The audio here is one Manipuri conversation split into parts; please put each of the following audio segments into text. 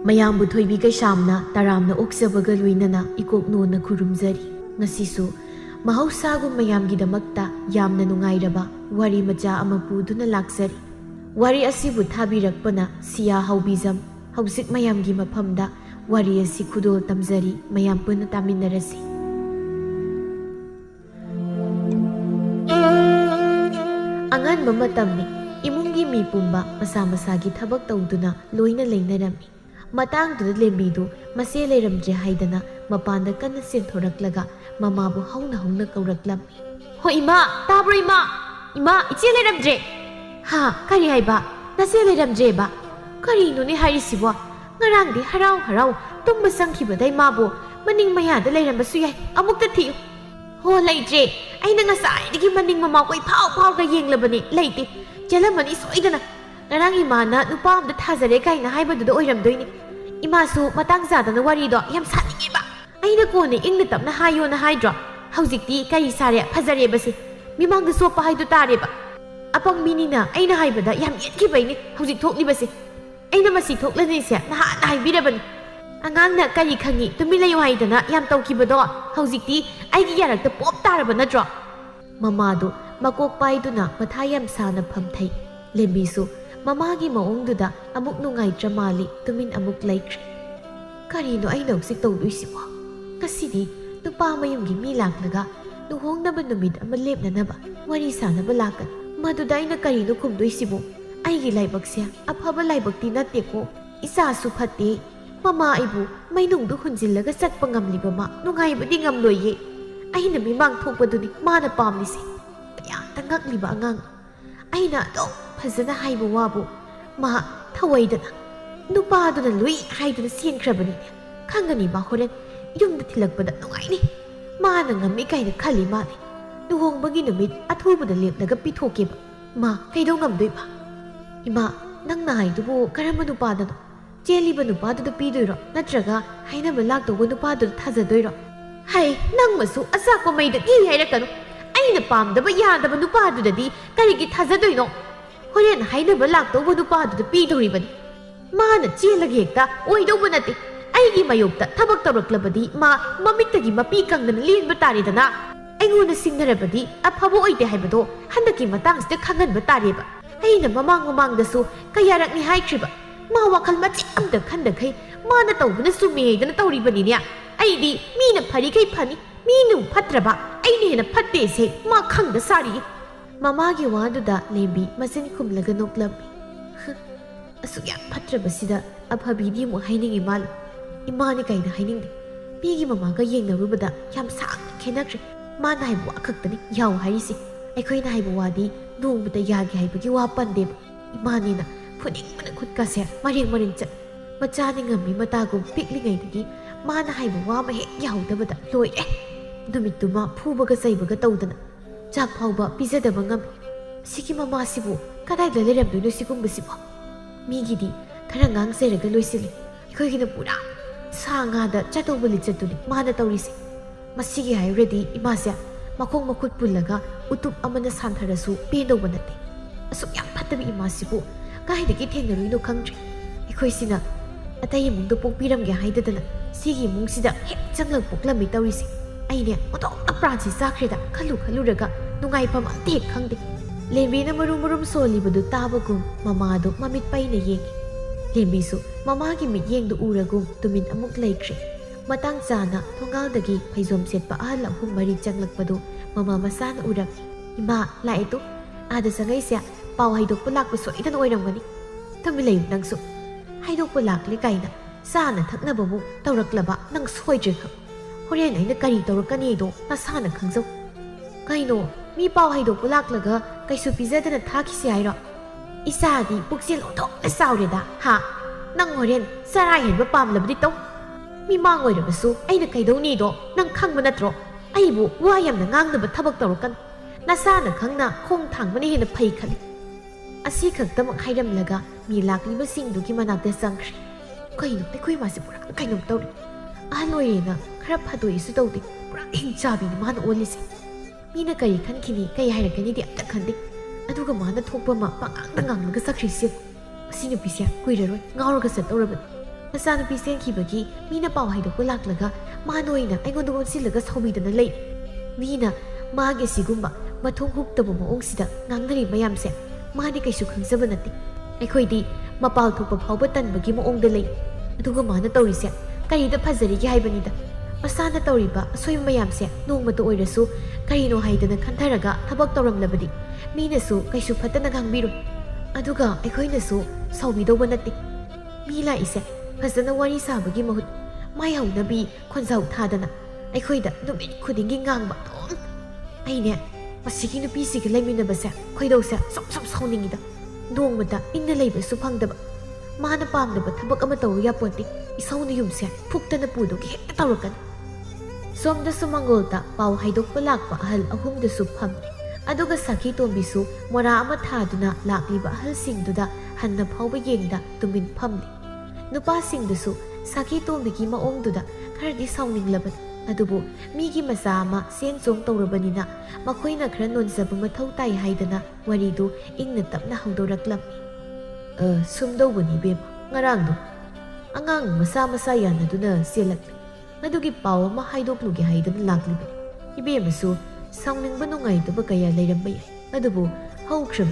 ꯃꯌꯥꯝꯕꯨ ꯊꯣꯏꯕꯤ ꯀꯩꯁꯥꯝꯅ ꯇꯔꯥꯝꯅ ꯑꯣꯛꯆꯕꯒ ꯂꯣꯏꯅꯅ ꯏꯀꯣꯛꯅꯣꯟꯅ ꯈꯨꯔꯨꯝꯖꯔꯤ꯫ ꯉꯁꯤꯁꯨ ꯃꯍꯧꯁꯥꯒꯨꯝ ꯃꯌꯥꯝꯒꯤꯗꯃꯛꯇ ꯌꯥꯝꯅ ꯅꯨꯡꯉꯥꯏꯔꯕ ꯋꯥꯔꯤ ꯃꯆꯥ ꯑꯃ ꯄꯨꯗꯨꯅ ꯂꯥꯛꯆꯔꯤ꯫ ꯋꯥꯔꯤ ꯑꯁꯤꯕꯨ ꯊꯥꯕꯤꯔꯛꯄꯅ ꯁꯤꯌꯥ ꯍꯥꯎꯕꯤꯖꯝ꯫ ꯍꯧꯖꯤꯛ ꯃꯌꯥꯝꯒꯤ ꯃꯐꯝꯗ ꯋꯥꯔꯤ ꯑꯁꯤ ꯈꯨꯗꯣꯜ ꯇꯝꯖꯔꯤ, ꯃꯌꯥꯝ ꯄꯨꯟꯅ ꯇꯥꯃꯤꯟꯅꯔꯁꯤ꯫ ꯑꯉꯟꯕ ꯃꯇꯝꯅꯤ꯫ ꯏꯃꯨꯡꯒꯤ ꯃꯤ ꯄꯨꯝꯕ ꯃꯁꯥ ꯃꯁꯥꯒꯤ ꯊꯕꯛ ꯇꯧꯗꯨꯅ ꯂꯣꯏꯅ ꯂꯩꯅꯔꯝꯃꯤ꯫ ꯃꯇꯥꯡꯗꯨꯗ ꯂꯦꯝꯕꯤꯗꯨ ꯃꯆꯦ ꯂꯩꯔꯝꯗ꯭ꯔꯦ ꯍꯥꯏꯗꯅ ꯃꯄꯥꯟꯗ ꯀꯟꯅ ꯆꯦꯟꯊꯣꯔꯛꯂꯒ ꯃꯃꯥꯕꯨ ꯍꯧꯅ ꯍꯧꯅ ꯀꯧꯔꯛꯂꯝꯃꯤ꯫ "ꯍꯣ ꯏꯃꯥ, ꯇꯥꯕ꯭ꯔꯣ ꯏꯃꯥ? ꯏꯃꯥ, ꯏꯆꯦ ꯂꯩꯔꯝꯗ꯭ꯔꯦ!" "ꯍꯥ, ꯀꯔꯤ ꯍꯥꯏꯕ? ꯅꯆꯦ ꯂꯩꯔꯝꯗ꯭ꯔꯦꯕ? ꯀꯔꯤꯅꯣꯅꯦ ꯍꯥꯏꯔꯤꯁꯤꯕꯣ? ꯉꯔꯥꯡꯗꯤ ꯍꯔꯥꯎ ꯍꯔꯥꯎ ꯇꯨꯝꯕ ꯆꯪꯈꯤꯕꯗꯩ ꯃꯥꯕꯨ ꯃꯅꯤꯡ ꯃꯌꯥꯗ ꯂꯩꯔꯝꯕꯁꯨ ꯌꯥꯏ, ꯑꯃꯨꯛꯇ ꯊꯤꯌꯨ." "ꯍꯣ, ꯂꯩꯇ꯭ꯔꯦ. ꯑꯩꯅ ꯉꯁꯥꯏꯗꯒꯤ ꯃꯅꯤꯡ ꯃꯃꯥꯡ ꯀꯣꯏꯐꯥꯎ ꯐꯥꯎꯔꯒ ꯌꯦꯡꯂꯕꯅꯤ, ꯂꯩꯇꯦ. ꯆꯦꯜꯂꯝꯃꯅꯤ ꯁꯣꯏꯗꯅ. ꯉꯔꯥꯡ ꯏꯃꯥꯅ ꯅꯨꯄꯥ ꯑꯝꯗ ꯊꯥꯖꯔꯦ ꯀꯥꯏꯅ ꯍꯥꯏꯕꯗꯨꯗ ꯑꯣꯏꯔꯝꯗꯣꯏꯅꯤ." "ꯏꯃꯥꯁꯨ ꯃꯇꯥꯡ ꯆꯥꯗꯅ ꯋꯥꯔꯤꯗꯣ ꯌꯥꯝ ꯁꯥꯅꯤꯡꯉꯦꯕ. ꯑꯩꯅ ꯀꯣꯟꯅ ꯏꯪꯅ ꯇꯞꯅ ꯍꯥꯏꯌꯣꯅ ꯍꯥꯏꯗ꯭ꯔꯣ? ꯍꯧꯖꯤꯛꯇꯤ ꯀꯔꯤ ꯁꯥꯔꯦ, ꯐꯖꯔꯦꯕꯁꯦ. ꯃꯤꯃꯥꯡꯗ ꯆꯣꯞꯄ ꯍꯥꯏꯗꯨ ꯇꯥꯔꯦꯕ. ꯑꯄꯪꯕꯤꯅꯤꯅ ꯑꯩꯅ ꯍꯥꯏꯕꯗ ꯌꯥꯝ ꯌꯦꯠꯈꯤꯕꯩꯅꯤ ꯍꯧꯖꯤꯛ ꯊꯣꯛꯂꯤꯕꯁꯦ. ꯑꯩꯅ ꯃꯁꯤ ꯊꯣꯛꯂꯅꯤꯁꯦ ꯅꯍꯥꯟꯅ ꯍꯥꯏꯕꯤꯔꯕꯅꯤ. ꯑꯉꯥꯡꯅ ꯀꯔꯤ ꯈꯪꯉꯤ, ꯇꯨꯃꯤꯟ ꯂꯩꯌꯨ ꯍꯥꯏꯗꯅ ꯌꯥꯝ ꯇꯧꯈꯤꯕꯗꯣ ꯍꯧꯖꯤꯛꯇꯤ ꯑꯩꯒꯤ ꯌꯥꯔꯛꯇ ꯄꯣꯞ ꯇꯥꯔꯕ ꯅꯠꯇ꯭ꯔꯣ?" ꯃꯃꯥꯗꯨ ꯃꯀꯣꯛ ꯄꯥꯏꯗꯨꯅ ꯃꯊꯥ ꯌꯥꯝ ꯁꯥꯅ ꯐꯝꯊꯩ꯫ ꯂꯦꯝꯕꯤꯁꯨ ꯃꯃꯥꯒꯤ ꯃꯑꯣꯡꯗꯨꯗ ꯑꯃꯨꯛ ꯅꯨꯡꯉꯥꯏꯇ꯭ꯔ ꯃꯥꯜꯂꯤ, ꯇꯨꯃꯤꯟ ꯑꯃꯨꯛ ꯂꯩꯈ꯭ꯔꯦ꯫ ꯀꯔꯤꯅꯣ ꯑꯩꯅ ꯍꯧꯖꯤꯛ ꯇꯧꯗꯣꯏꯁꯤꯕꯣ? ꯉꯁꯤꯗꯤ ꯅꯨꯄꯥ ꯃꯌꯨꯝꯒꯤ ꯃꯤ ꯂꯥꯛꯂꯒ ꯂꯨꯍꯣꯡꯅꯕ ꯅꯨꯃꯤꯠ ꯑꯃ ꯂꯦꯞꯅꯅꯕ ꯋꯥꯔꯤ ꯁꯥꯅꯕ ꯂꯥꯛꯀꯅꯤ꯫ ꯃꯗꯨꯗ ꯑꯩꯅ ꯀꯔꯤꯅꯣ ꯈꯨꯝꯗꯣꯏꯁꯤꯕꯣ? ꯑꯩꯒꯤ ꯂꯥꯏꯕꯛꯁꯦ ꯑꯐꯕ ꯂꯥꯏꯕꯛꯇꯤ ꯅꯠꯇꯦꯀꯣ. ꯏꯆꯥꯁꯨ ꯐꯠꯇꯦ. ꯃꯃꯥ ꯑꯩꯕు ꯃꯩꯅꯨꯡꯗ ꯍꯨꯟꯖꯤꯜꯂꯒ ꯆꯠꯄ ꯉꯝꯂꯤꯕ ꯃꯥ ꯅꯨꯡꯉꯥꯏꯕꯗꯤ ꯉꯝꯂꯣꯏꯌꯦ. ꯑꯩꯅ ꯃꯤꯃꯥꯡ ꯊꯣꯛꯄꯗꯨꯅꯤ ꯃꯥꯅ ꯄꯥꯝꯂꯤꯁꯦ. ꯀꯌꯥꯇ ꯉꯛꯂꯤꯕ ꯑꯉꯥꯡꯅꯣ. ꯑꯩꯅ ꯑꯗꯨꯝ ꯐꯖꯅ ꯍꯥꯏꯕ ꯋꯥꯕꯨ ꯃꯥ ꯊꯧꯑꯣꯏꯗꯅ ꯅꯨꯄꯥꯗꯨꯅ ꯂꯨꯏ ꯍꯥꯏꯗꯨꯅ ꯆꯦꯟꯈ꯭ꯔꯕꯅꯤꯅꯦ. ꯈꯪꯒꯅꯤ ꯃꯥ ꯍꯣꯔꯦꯟ ꯌꯨꯝꯗ ꯊꯤꯜꯂꯛꯄꯗ ꯅꯨꯡꯉꯥꯏꯅꯤ. ꯃꯥꯅ ꯉꯝꯃꯤ ꯀꯥꯏꯅ ꯈꯜꯂꯤ ꯃꯥꯜꯂꯤ. ꯂꯨꯍꯣꯡꯕꯒꯤ ꯅꯨꯃꯤꯠ ꯑꯊꯨꯕꯗ ꯂꯦꯞꯂꯒ ꯄꯤꯊꯣꯛꯀꯦꯕ. ꯃꯥ ꯀꯩꯗꯧ ꯉꯝꯗꯣꯏꯕ? "ꯏꯃꯥ, ꯅꯪꯅ ꯍꯥꯏꯗꯨꯕꯨ ꯀꯔꯝꯕ ꯅꯨꯄꯥꯗꯅꯣ? ꯆꯦꯜꯂꯤꯕ ꯅꯨꯄꯥꯗꯨꯗ ꯄꯤꯗꯣꯏꯔꯣ ꯅꯠꯇ꯭ꯔꯒ ꯍꯥꯏꯅꯕ ꯂꯥꯛꯇꯧꯕ ꯅꯨꯄꯥꯗꯨꯗ ꯊꯥꯖꯗꯣꯏꯔꯣ?" "ꯍꯩ, ꯅꯪꯃꯁꯨ ꯑꯆꯥꯛꯄ ꯃꯩꯗ ꯏ ꯍꯥꯏꯔꯛꯀꯅꯨ. ꯑꯩꯅ ꯄꯥꯝꯗꯕ ꯌꯥꯗꯕ ꯅꯨꯄꯥꯗꯨꯗꯗꯤ ꯀꯔꯤꯒꯤ ꯊꯥꯖꯗꯣꯏꯅꯣ? ꯍꯣꯔꯦꯟ ꯍꯥꯏꯅꯕ ꯂꯥꯛꯇꯧꯕ ꯅꯨꯄꯥꯗꯨꯗ ꯄꯤꯗꯧꯔꯤꯕꯅꯤ. ꯃꯥꯅ ꯆꯦꯜꯂꯒ ꯍꯦꯛꯇ ꯑꯣꯏꯗꯧꯕ ꯅꯠꯇꯦ. ꯑꯩꯒꯤ ꯃꯥꯌꯣꯛꯇ ꯊꯕꯛ ꯇꯧꯔꯛꯂꯕꯗꯤ ꯃꯥ ꯃꯃꯤꯠꯇꯒꯤ ꯃꯄꯤ ꯀꯪꯗꯅ ꯂꯦꯟꯕ ꯇꯥꯔꯦꯗꯅ. ꯑꯩꯉꯣꯟꯗ ꯁꯤꯡꯅꯔꯕꯗꯤ ꯑꯐꯕ ꯑꯣꯏꯗꯦ ꯍꯥꯏꯕꯗꯣ ꯍꯟꯗꯛꯀꯤ ꯃꯇꯥꯡꯁꯤꯗ ꯈꯪꯍꯟꯕ ꯇꯥꯔꯦꯕ. ꯑꯩꯅ ꯃꯃꯥꯡꯗꯁꯨ ꯀꯌꯥꯔꯛꯅꯤ ꯍꯥꯏꯈ꯭ꯔꯤꯕ. ꯃꯥ ꯋꯥꯈꯜ ꯃꯆꯦꯠ ꯑꯝꯇ ꯈꯟꯗꯈꯩ ꯃꯥꯅ ꯇꯧꯕꯅ ꯆꯨꯝꯃꯦ ꯍꯥꯏꯗꯅ ꯇꯧꯔꯤꯕꯅꯤꯅꯦ. ꯑꯩꯗꯤ ꯃꯤꯅ ꯐꯔꯤꯈꯩ ꯐꯅꯤ, ꯃꯤꯅ ꯐꯠꯇ꯭ꯔꯕ ꯑꯩꯅ ꯍꯦꯟꯅ ꯐꯠꯇꯦꯁꯦ ꯃꯥ ꯈꯪꯗ ꯁꯥꯔꯤꯌꯦ." ꯃꯃꯥꯒꯤ ꯋꯥꯗꯨꯗ ꯂꯦꯝꯕꯤ ꯃꯆꯤꯟ ꯈꯨꯝꯂꯒ ꯅꯣꯛꯂꯝꯃꯤ꯫ "ꯑꯁꯨꯛ ꯌꯥꯝ ꯐꯠꯇ꯭ꯔꯕꯁꯤꯗ ꯑꯐꯕꯤꯗꯤ ꯑꯃꯨꯛ ꯍꯥꯏꯅꯤꯡꯉꯤ ꯃꯥꯜꯂꯤ. ꯏꯃꯥꯅꯤ ꯀꯥꯏꯅ ꯍꯥꯏꯅꯤꯡꯗꯦ. ꯃꯤꯒꯤ ꯃꯃꯥꯒ ꯌꯦꯡꯅꯔꯨꯕꯗ ꯌꯥꯝ ꯁꯥꯡꯅ ꯈꯦꯠꯅꯈ꯭ꯔꯦ. ꯃꯥꯅ ꯍꯥꯏꯕ ꯋꯥ ꯈꯛꯇꯅꯤ ꯌꯥꯎ ꯍꯥꯏꯔꯤꯁꯤ. ꯑꯩꯈꯣꯏꯅ ꯍꯥꯏꯕ ꯋꯥꯗꯤ ꯅꯣꯡꯃꯇ ꯌꯥꯒꯦ ꯍꯥꯏꯕꯒꯤ ꯋꯥ ꯄꯟꯗꯦꯕ. ꯏꯃꯥꯅꯤꯅ ꯐꯨꯅꯤꯡꯕꯅ ꯈꯨꯠꯀꯥꯁꯦ ꯃꯔꯦꯡ ꯃꯔꯦꯡ ꯆꯠ. ꯃꯆꯥꯅꯤ ꯉꯝꯃꯤ ꯃꯇꯥꯒꯨꯝ ꯄꯤꯛꯂꯤꯉꯩꯗꯒꯤ ꯃꯥꯅ ꯍꯥꯏꯕ ꯋꯥ ꯑꯃ ꯍꯦꯛ ꯌꯥꯍꯧꯗꯕꯗ ꯂꯣꯏꯔꯦ. ꯅꯨꯃꯤꯠꯇꯨꯃ ꯐꯨꯕꯒ ꯆꯩꯕꯒ ꯇꯧꯗꯅ ꯆꯥꯛ ꯐꯥꯎꯕ ꯄꯤꯖꯗꯕ ꯉꯝꯃꯤ. ꯁꯤꯒꯤ ꯃꯃꯥꯁꯤꯕꯨ ꯀꯗꯥꯏꯗ ꯂꯩꯔꯝꯗꯣꯏꯅꯣ ꯁꯤꯒꯨꯝꯕꯁꯤꯕꯣ? ꯃꯤꯒꯤꯗꯤ ꯈꯔ ꯉꯥꯡꯖꯔꯒ ꯂꯣꯏꯁꯤꯜꯂꯤ. ꯑꯩꯈꯣꯏꯒꯤꯅ ꯄꯨꯔꯥ ꯁꯥ ꯉꯥꯗ ꯆꯠꯇꯧꯕ ꯂꯤꯆꯠꯇꯨꯅꯤ ꯃꯥꯅ ꯇꯧꯔꯤꯁꯦ. ꯃꯁꯤꯒꯤ ꯍꯥꯏꯔꯨꯔꯗꯤ ꯏꯃꯥꯁꯦ ꯃꯈꯣꯡ ꯃꯈꯨꯠ ꯄꯨꯜꯂꯒ ꯎꯇꯨꯞ ꯑꯃꯅ ꯁꯥꯟꯊꯔꯁꯨ ꯄꯦꯟꯗꯧꯕ ꯅꯠꯇꯦ. ꯑꯁꯨꯛ ꯌꯥꯝ ꯐꯠꯇꯕ ꯏꯃꯥꯁꯤꯕꯨ ꯀꯥꯏꯗꯒꯤ ꯊꯦꯡꯅꯔꯨꯏꯅꯣ ꯈꯪꯗ꯭ꯔꯦ. ꯑꯩꯈꯣꯏꯁꯤꯅ ꯑꯇꯩ ꯏꯃꯨꯡꯗ ꯄꯣꯛꯄꯤꯔꯝꯒꯦ ꯍꯥꯏꯗꯗꯅ ꯁꯤꯒꯤ ꯏꯃꯨꯡꯁꯤꯗ ꯍꯦꯛ ꯆꯪꯂꯒ ꯄꯣꯛꯂꯝꯃꯤ ꯇꯧꯔꯤꯁꯦ. ꯑꯩꯅꯦ ꯑꯣꯟꯊꯣꯛꯅ ꯄ꯭ꯔꯥꯟꯁꯤ ꯆꯥꯈ꯭ꯔꯦꯗ ꯈꯜꯂꯨꯔꯒ ꯅꯨꯡꯉꯥꯏꯐꯝ ꯑꯝꯇ ꯍꯦꯛ ꯈꯪꯗꯦ." ꯂꯦꯝꯕꯤꯅ ꯃꯔꯨꯝ ꯃꯔꯨꯝ ꯁꯣꯜꯂꯤꯕꯗꯨ ꯇꯥꯕꯒꯨꯝ ꯃꯃꯥꯗꯨ ꯃꯃꯤꯠ ꯄꯩꯅ ꯌꯦꯡꯉꯤ꯫ ꯂꯦꯝꯕꯤꯁꯨ ꯃꯃꯥꯒꯤ ꯃꯤꯠꯌꯦꯡꯗꯨ ꯎꯔꯒꯨꯝ ꯇꯨꯃꯤꯟ ꯑꯃꯨꯛ ꯂꯩꯈ꯭ꯔꯦ꯫ ꯃꯇꯥꯡ ꯆꯥꯅ ꯊꯣꯡꯒꯥꯜꯗꯒꯤ ꯐꯩꯖꯣꯝ ꯁꯦꯠꯄ ꯑꯍꯜ 3-4 ꯆꯪꯂꯛꯄꯗꯨ ꯃꯃꯥ ꯃꯆꯥꯅ ꯎꯔꯝꯃꯤ꯫ "ꯏꯃꯥ, ꯂꯥꯛꯑꯦ ꯇꯨ. ꯑꯥꯗ ꯆꯪꯉꯩꯁꯦ ꯄꯥꯎ ꯍꯥꯏꯗꯣꯛꯄ ꯂꯥꯛꯄ ꯁꯣꯏꯗꯅ ꯑꯣꯏꯔꯝꯒꯅꯤ. ꯇꯨꯃꯤꯟ ꯂꯩꯌꯨ ꯅꯪꯁꯨ. ꯍꯥꯏꯗꯣꯛꯄ ꯂꯥꯛꯂꯦ ꯀꯥꯏꯅ ꯆꯥꯅ ꯊꯛꯅꯕꯕꯨ ꯇꯧꯔꯛꯂꯕ ꯅꯪ ꯁꯣꯏꯗ꯭ꯔꯦ ꯈꯪ. ꯍꯣꯔꯦꯟ ꯑꯩꯅ ꯀꯔꯤ ꯇꯧꯔꯛꯀꯅꯤꯗꯣ ꯅꯁꯥꯅ ꯈꯪꯖꯧ." "ꯀꯩꯅꯣ, ꯃꯤ ꯄꯥꯎ ꯍꯥꯏꯗꯣꯛꯄ ꯂꯥꯛꯂꯒ ꯀꯩꯁꯨ ꯄꯤꯖꯗꯅ ꯊꯥꯈꯤꯁꯤ ꯍꯥꯏꯔꯣ? ꯏꯆꯥꯗꯤ ꯄꯨꯛꯆꯦꯜ ꯑꯣꯟꯊꯣꯛꯅ ꯆꯥꯎꯔꯦꯗ. ꯍꯥ? ꯅꯪ ꯍꯣꯔꯦꯟ ꯆꯔꯥ ꯍꯦꯟꯕ ꯄꯥꯝꯂꯕꯗꯤ ꯇꯧ. ꯃꯤꯃꯥꯡ ꯑꯣꯏꯔꯕꯁꯨ ꯑꯩꯅ ꯀꯩꯗꯧꯅꯤꯗꯣ ꯅꯪ ꯈꯪꯕ ꯅꯠꯇ꯭ꯔꯣ? ꯑꯩꯕꯨ ꯋꯥ ꯌꯥꯝꯅ ꯉꯥꯡꯅꯕ ꯊꯕꯛ ꯇꯧꯔꯛꯀꯅꯨ. ꯅꯁꯥꯅ ꯈꯪꯅ ꯈꯣꯡ ꯊꯥꯡꯕꯅ ꯍꯦꯟꯅ ꯐꯩ ꯈꯜꯂꯤ." ꯑꯁꯤ ꯈꯛꯇꯃꯛ ꯍꯥꯏꯔꯝꯂꯒ ꯃꯤ ꯂꯥꯛꯂꯤꯕꯁꯤꯡꯗꯨꯒꯤ ꯃꯅꯥꯛꯇ ꯆꯪꯈ꯭ꯔꯦ꯫ ꯀꯩꯅꯣ, ꯑꯩꯈꯣꯏ ꯃꯥꯁꯦ ꯄꯨꯔꯥ ꯀꯩꯅꯣꯝ ꯇꯧꯔꯤ. ꯑꯍꯜ ꯑꯣꯏꯔꯦꯅ खरा फदोइसु तौदे पुरा हिंग चाबीनि माना ओलिसे मीना करी खनखिनी कई हाइरकनिदि अमता खंदे अदुगा माना थोकपमा पांगांग गांगलगा सक्रिसे असि नुपिसे कुइररोय गाउरगा सतौरबनि मसा नुपि सेंखिबगी मीना पाव हाइदोको लाक्लगा मानोइना अइगोंद गोनसिलगा सौबीदना लई मीना मागे सिगुम्बा मथों हुक्तब मओंगसिदा गांगनरि मयामसे मादि कैसु खंजबा नते अखोइदि मपाल थोकपा फावबा तनबगी मओंगदा लई अदुगा माना तौरिसे करिदा फजरिगे हाइबनिदा मसाना तौरिबा असोय मयामसे नोंमतो ओइरसु करिनो हाइदना खंथरगा थबक तौरमलबदि मीनसु कैसु फतना गांगबिरो अदुगा अखोइनसु सौबीदोबा नते मी लाइसे फजना वारी साबगी महुत मायहौनबी खोंजाउ थादना अखोइदा नुमित खुदिंगी गांगबा तोम अइने मसिगी नुपीसिगे लैमिनबसे खोइदौसे सम सम सौनिंगिदा नोंमता इंगना लैबसु फंगदबा माना पामदबा थबक अमा तौरु यापोते इसौना युमसे फुक्तना पुदोगी हेक्ता तौरकन सोमदसु मंगोलता पाव हाइदोकपा लाकपा अहल अहुमदसु फमने अदुगा सखी तोंबिसु मोरा अमा थादुना लाक्लिबा अहलसिंगदुदा हन्ना फावबा येंगदा तुमिन फमले नुपासिंगदसु सखी तोंबिगी मओंगदुदा खरदि सौनिंगलबन अदुबु मीगी मसा अमा सेन चोंग तौरबनिना मखोइना खरा नोनजबा मथौ ताइ हाइदना वरिदु इंगना तपना हौदोरक्लम सुमदौबनी babe ngarangdu angang masa masa yanaduna selak adugi paw ma haidoklugi haidana laklibe ibemasu sauningba nungaitaba kaya leirambay adubu haukrab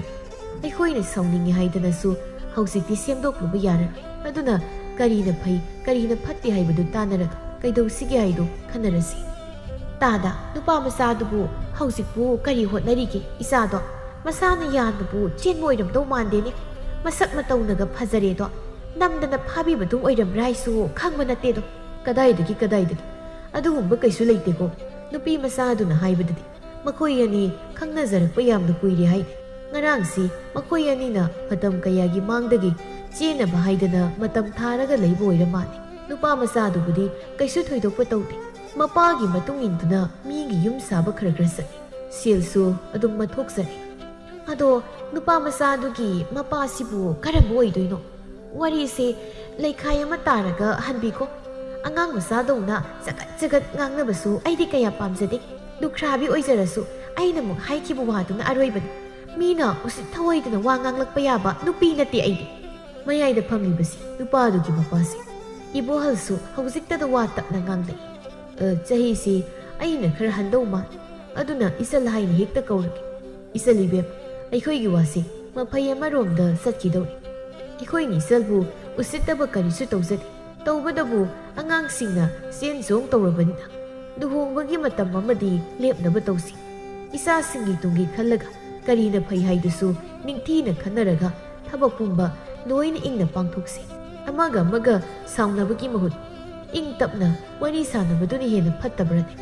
aikhoina sauningi haidana su hausikti semdokluba yara aduna karina phai karina phatti haibadu tanaraga kaidosigi haido khanarasi tada nupa masa dubu hausikbu kari hotnarige isado masana yanbu chenmoiram do mandene masak mataunaga fajaredo namdana phabi badum oiram raisu khangba natedo kadaidagi adugumba kaisu leitego nupi masa aduna haibadadi makoi ani khangna jarakpa yamna kuiri hai ngarangsi makoi ani na matam kayagi mangdagi chena bahaidana matam tharaga leibo oiramani nupa masa adubudi kaisu thoidokpa taude mapagi matung induna migi yum saba kharagrasa selsu adum mathokjani ado nupa masa adugi mapa sibu karambo oidoino wari se leikhai ama taraga hanbiko angang masa dona jagat ngangna basu aidi kaya pamjade dukhrabi oijarasu aina muk haikibu waduna aroibani mina usit thawaidana wa nganglakpa yaba nupi nati aidi mayai da phamli basi nupa adugi mapa se ibo halsu hawjikta da wa tapna ngangdai chahi se aina khar handau ma aduna isal haina hekta kaurki isalibe ꯑꯩꯈꯣꯏꯒꯤ ꯋꯥꯁꯤ ꯃꯐꯩ ꯑꯃꯔꯣꯝꯗ ꯆꯠꯈꯤꯗꯧꯔꯤ ꯑꯩꯈꯣꯏꯅꯤ ꯏꯆꯜꯕꯨ ꯎꯁꯤꯠꯇꯕ ꯀꯔꯤꯁꯨ ꯇꯧꯖꯗꯦ ꯇꯧꯕꯗꯕꯨ ꯑꯉꯥꯡꯁꯤꯡꯅ ꯆꯦꯟ ꯆꯣꯡ ꯇꯧꯔꯕꯅꯤꯅ ꯂꯨꯍꯣꯡꯕꯒꯤ ꯃꯇꯝ ꯑꯃꯗꯤ ꯂꯦꯞꯅꯕ ꯇꯧꯁꯤ ꯏꯆꯥꯁꯤꯡꯒꯤ ꯇꯨꯡꯒꯤ ꯈꯜꯂꯒ ꯀꯔꯤꯅ ꯐꯩ ꯍꯥꯏꯗꯨꯁꯨ ꯅꯤꯡꯊꯤꯅ ꯈꯟꯅꯔꯒ ꯊꯕꯛ ꯄꯨꯝꯕ ꯂꯣꯏꯅ ꯏꯪꯅ ꯄꯥꯡꯊꯣꯛꯁꯤ ꯑꯃꯒ ꯑꯃꯒ ꯁꯥꯎꯅꯕꯒꯤ ꯃꯍꯨꯠ ꯏꯪ ꯇꯞꯅ ꯋꯥꯔꯤ ꯁꯥꯟꯅꯕꯗꯨꯅ ꯍꯦꯟꯅ ꯐꯠꯇꯕ꯭ꯔꯅꯤ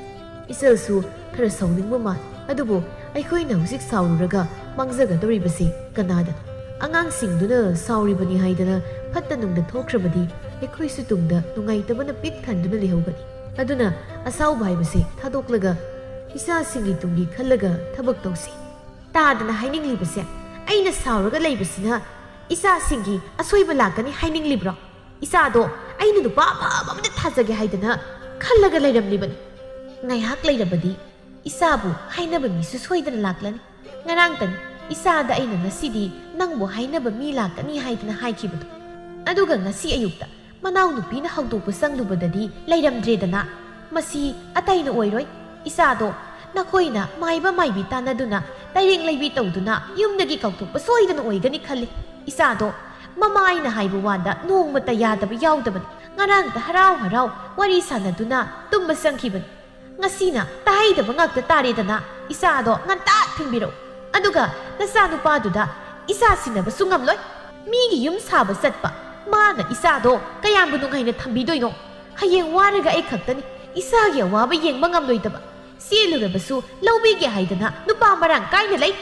ꯏꯆꯜꯁꯨ ꯈꯔ ꯁꯥꯎꯅꯤꯡꯕ ꯃꯥꯜꯂꯤ ꯑꯗꯨꯕꯨ ꯑꯩꯈꯣꯏꯅ ꯍꯧꯖꯤꯛ ꯁꯥꯎꯔꯨꯔꯒ ꯃꯥꯡꯖꯒꯗꯧꯔꯤꯕꯁꯤ ꯀꯅꯥꯗꯅꯣ ꯑꯉꯥꯡꯁꯤꯡꯗꯨꯅ ꯁꯥꯎꯔꯤꯕꯅꯤ ꯍꯥꯏꯗꯅ ꯐꯠꯇ ꯅꯨꯡꯗ ꯊꯣꯛꯈ꯭ꯔꯕꯗꯤ ꯑꯩꯈꯣꯏꯁꯨ ꯇꯨꯡꯗ ꯅꯨꯡꯉꯥꯏꯇꯕꯅ ꯄꯤꯛ ꯊꯟꯗꯨꯅ ꯂꯩꯍꯧꯒꯅꯤ ꯑꯗꯨꯅ ꯑꯁꯥꯎꯕ ꯍꯥꯏꯕꯁꯤ ꯊꯥꯗꯣꯛꯂꯒ ꯏꯆꯥꯁꯤꯡꯒꯤ ꯇꯨꯡꯒꯤ ꯈꯜꯂꯒ ꯊꯕꯛ ꯇꯧꯁꯤ ꯇꯥꯗꯅ ꯍꯥꯏꯅꯤꯡꯂꯤꯕꯁꯦ ꯑꯩꯅ ꯁꯥꯎꯔꯒ ꯂꯩꯕꯁꯤꯅ ꯏꯆꯥꯁꯤꯡꯒꯤ ꯑꯁꯣꯏꯕ ꯂꯥꯛꯀꯅꯤ ꯍꯥꯏꯅꯤꯡꯂꯤꯕ꯭ꯔꯣ ꯏꯆꯥꯗꯣ ꯑꯩꯅ ꯅꯨꯄꯥ ꯑꯐꯕ ꯑꯃꯗ ꯊꯥꯖꯒꯦ ꯍꯥꯏꯗꯅ ꯈꯜꯂꯒ ꯂꯩꯔꯝꯂꯤꯕꯅꯤ ꯉꯥꯏꯍꯥꯛ ꯂꯩꯔꯕꯗꯤ ꯏꯆꯥꯕꯨ ꯍꯥꯏꯅꯕ ꯃꯤꯁꯨ ꯁꯣꯏꯗꯅ ꯂꯥꯛꯂꯅꯤ ꯉꯔꯥꯡꯇꯅꯤ ꯏꯆꯥꯗ ꯑꯩꯅ ꯉꯁꯤꯗꯤ ꯅꯪꯕꯨ ꯍꯥꯏꯅꯕ ꯃꯤ ꯂꯥꯛꯀꯅꯤ ꯍꯥꯏꯗꯅ ꯍꯥꯏꯈꯤꯕꯗꯣ ꯑꯗꯨꯒ ꯉꯁꯤ ꯑꯌꯨꯛꯇ ꯃꯅꯥꯎ ꯅꯨꯄꯤꯅ ꯍꯧꯗꯣꯛꯄ ꯆꯪꯂꯨꯕꯗꯗꯤ ꯂꯩꯔꯝꯗ꯭ꯔꯦꯗꯅ ꯃꯁꯤ ꯑꯇꯩꯅ ꯑꯣꯏꯔꯣꯏ ꯏꯆꯥꯗꯣ ꯅꯈꯣꯏꯅ ꯃꯥꯏꯕ ꯃꯥꯏꯕꯤ ꯇꯥꯟꯅꯗꯨꯅ ꯇꯩꯔꯦꯡ ꯂꯩꯕꯤ ꯇꯧꯗꯨꯅ ꯌꯨꯝꯗꯒꯤ ꯀꯧꯊꯣꯛꯄ ꯁꯣꯏꯗꯅ ꯑꯣꯏꯒꯅꯤ ꯈꯜꯂꯤ ꯏꯆꯥꯗꯣ ꯃꯃꯥ ꯑꯩꯅ ꯍꯥꯏꯕ ꯋꯥꯗ ꯅꯣꯡꯃꯇ ꯌꯥꯗꯕ ꯌꯥꯎꯗꯕꯅꯤ ꯉꯔꯥꯡꯇ ꯍꯔꯥꯎ ꯋꯥꯔꯤ ꯁꯥꯟꯅꯗꯨꯅ ꯇꯨꯝꯕ ꯆꯪꯈꯤꯕꯅꯤ ꯉꯁꯤꯅ ꯇꯥꯍꯩꯗꯕ ꯉꯥꯛꯇ ꯇꯥꯔꯦꯗꯅ ꯏꯆꯥꯗꯣ ꯉꯟꯇꯥ ꯊꯤꯟꯕꯤꯔꯛꯎ ꯑꯗꯨꯒ ꯅꯆꯥꯅꯨꯄꯥꯗꯨꯗ ꯏꯆꯥ ꯁꯤꯟꯅꯕꯁꯨ ꯉꯝꯂꯣꯏ ꯃꯤꯒꯤ ꯌꯨꯝ ꯁꯥꯕ ꯆꯠꯄ ꯃꯥꯅ ꯏꯆꯥꯗꯣ ꯀꯌꯥꯝꯕꯨ ꯅꯨꯡꯉꯥꯏꯅ ꯊꯝꯕꯤꯗꯣꯏꯅꯣ ꯍꯌꯦꯡ ꯋꯥꯔꯒ ꯑꯩ ꯈꯛꯇꯅꯤ ꯏꯆꯥꯒꯤ ꯑꯋꯥꯕ ꯌꯦꯡꯕ ꯉꯝꯂꯣꯏꯗꯕ ꯆꯦꯜꯂꯨꯔꯕꯁꯨ ꯂꯧꯕꯤꯒꯦ ꯍꯥꯏꯗꯅ ꯅꯨꯄꯥ ꯃꯔꯥꯡ ꯀꯥꯏꯅ ꯂꯩ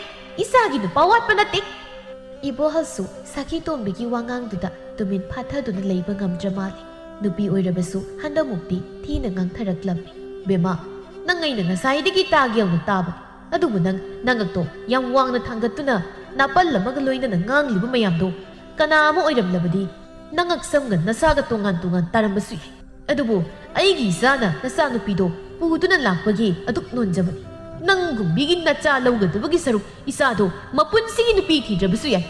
ꯏꯆꯥꯒꯤ ꯅꯨꯄꯥ ꯋꯥꯠꯄ ꯅꯠꯇꯦ ꯏꯕꯣꯍꯜꯁꯨ ꯁꯈꯤ ꯇꯣꯝꯕꯤꯒꯤ ꯋꯥꯉꯥꯡꯗꯨꯗ ꯇꯨꯃꯤꯟ ꯐꯥꯊꯗꯨꯅ ꯂꯩꯕ ꯉꯝꯗ꯭ꯔ ꯃꯥꯜꯂꯤ ꯅꯨꯄꯤ ꯑꯣꯏꯔꯕꯁꯨ ꯍꯟꯗꯛꯃꯨꯛꯇꯤ ꯊꯤꯅ ꯉꯥꯡꯊꯔꯛꯂꯝꯃꯤ ꯕꯦꯃꯥ ꯅꯪ ꯑꯩꯅ ꯉꯁꯥꯏꯗꯒꯤ ꯇꯥꯒꯦ ꯌꯧꯅ ꯇꯥꯕꯅꯤ ꯑꯗꯨꯕꯨ ꯅꯉꯛꯇꯣ ꯌꯥꯝ ꯋꯥꯡꯅ ꯊꯥꯡꯒꯠꯇꯨꯅ ꯅꯥꯄꯜ ꯑꯃꯒ ꯂꯣꯏꯅꯅ ꯉꯥꯡꯂꯤꯕ ꯃꯌꯥꯝꯗꯣ ꯀꯅꯥ ꯑꯃ ꯑꯣꯏꯔꯝꯂꯕꯗꯤ ꯅꯉꯛ ꯁꯝꯒ ꯅꯁꯥꯒ ꯇꯣꯉꯥꯟ ꯇꯥꯔꯝꯕꯁꯨ ꯌꯥꯏ ꯑꯗꯨꯕꯨ ꯑꯩꯒꯤ ꯏꯆꯥꯅ ꯅꯆꯥꯅꯨꯄꯤꯗꯣ ꯄꯨꯗꯨꯅ ꯂꯥꯛꯄꯒꯤ ꯑꯗꯨꯛ ꯅꯣꯟꯖꯕꯅꯤ ꯅꯪꯒꯨꯝꯕꯤꯒꯤ ꯅꯆꯥ ꯂꯧꯒꯗꯕꯒꯤ ꯁꯔꯨꯛ ꯏꯆꯥꯗꯣ ꯃꯄꯨꯟꯁꯤꯒꯤ ꯅꯨꯄꯤ ꯊꯤꯗ꯭ꯔꯕꯁꯨ ꯌꯥꯏ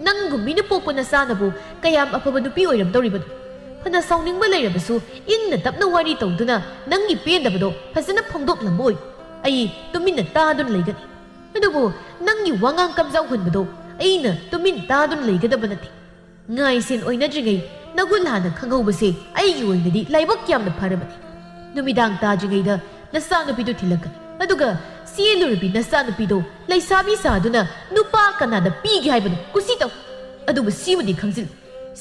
ꯅꯪꯒꯨꯝꯕꯤꯅ ꯄꯣꯛꯄ ꯅꯆꯥꯅꯕꯨ ꯀꯌꯥꯝ ꯑꯐꯕ ꯅꯨꯄꯤ ꯑꯣꯏꯔꯝꯗꯧꯔꯤꯕꯅꯣ ꯐꯅ ꯁꯥꯎꯅꯤꯡꯕ ꯂꯩꯔꯕꯁꯨ ꯏꯪꯅ ꯇꯞꯅ ꯋꯥꯔꯤ ꯇꯧꯗꯨꯅ ꯅꯪꯒꯤ ꯄꯦꯟꯗꯕꯗꯣ ꯐꯖꯅ ꯐꯣꯡꯗꯣꯛꯂꯝꯕ ꯑꯣꯏ ꯑꯩ ꯇꯨꯃꯤꯟꯅ ꯇꯥꯗꯨꯅ ꯂꯩꯒꯅꯤ ꯑꯗꯨꯕꯨ ꯅꯪꯒꯤ ꯋꯥꯉꯥꯡ ꯀꯝꯖꯥꯎ ꯍꯨꯟꯕꯗꯣ ꯑꯩꯅ ꯇꯨꯃꯤꯟ ꯇꯥꯗꯨꯅ ꯂꯩꯒꯗꯕ ꯅꯠꯇꯦ ꯉꯥꯏꯁꯦꯟ ꯑꯣꯏꯅꯗ꯭ꯔꯤꯉꯩ ꯅꯒꯨꯟ ꯍꯥꯟꯅ ꯈꯪꯍꯧꯕꯁꯦ ꯑꯩꯒꯤ ꯑꯣꯏꯅꯗꯤ ꯂꯥꯏꯕꯛ ꯌꯥꯝꯅ ꯐꯔꯕꯅꯤ ꯅꯨꯃꯤꯗꯥꯡ ꯇꯥꯗ꯭ꯔꯤꯉꯩꯗ ꯅꯆꯥꯅꯨꯄꯤꯗꯣ ꯊꯤꯜꯂꯛꯀꯅꯤ ꯑꯗꯨꯒ ꯆꯦꯜꯂꯨꯔꯕꯤ ꯅꯆꯥꯅꯨꯄꯤꯗꯣ ꯂꯩꯁꯥꯕꯤ ꯁꯥꯗꯨꯅ ꯅꯨꯄꯥ ꯀꯅꯥꯗ ꯄꯤꯒꯦ ꯍꯥꯏꯕꯅꯣ ꯀꯨꯁꯤ ꯇꯧ ꯑꯗꯨꯕꯨ ꯁꯤꯃꯗꯤ ꯈꯪꯖꯤꯜꯂꯨ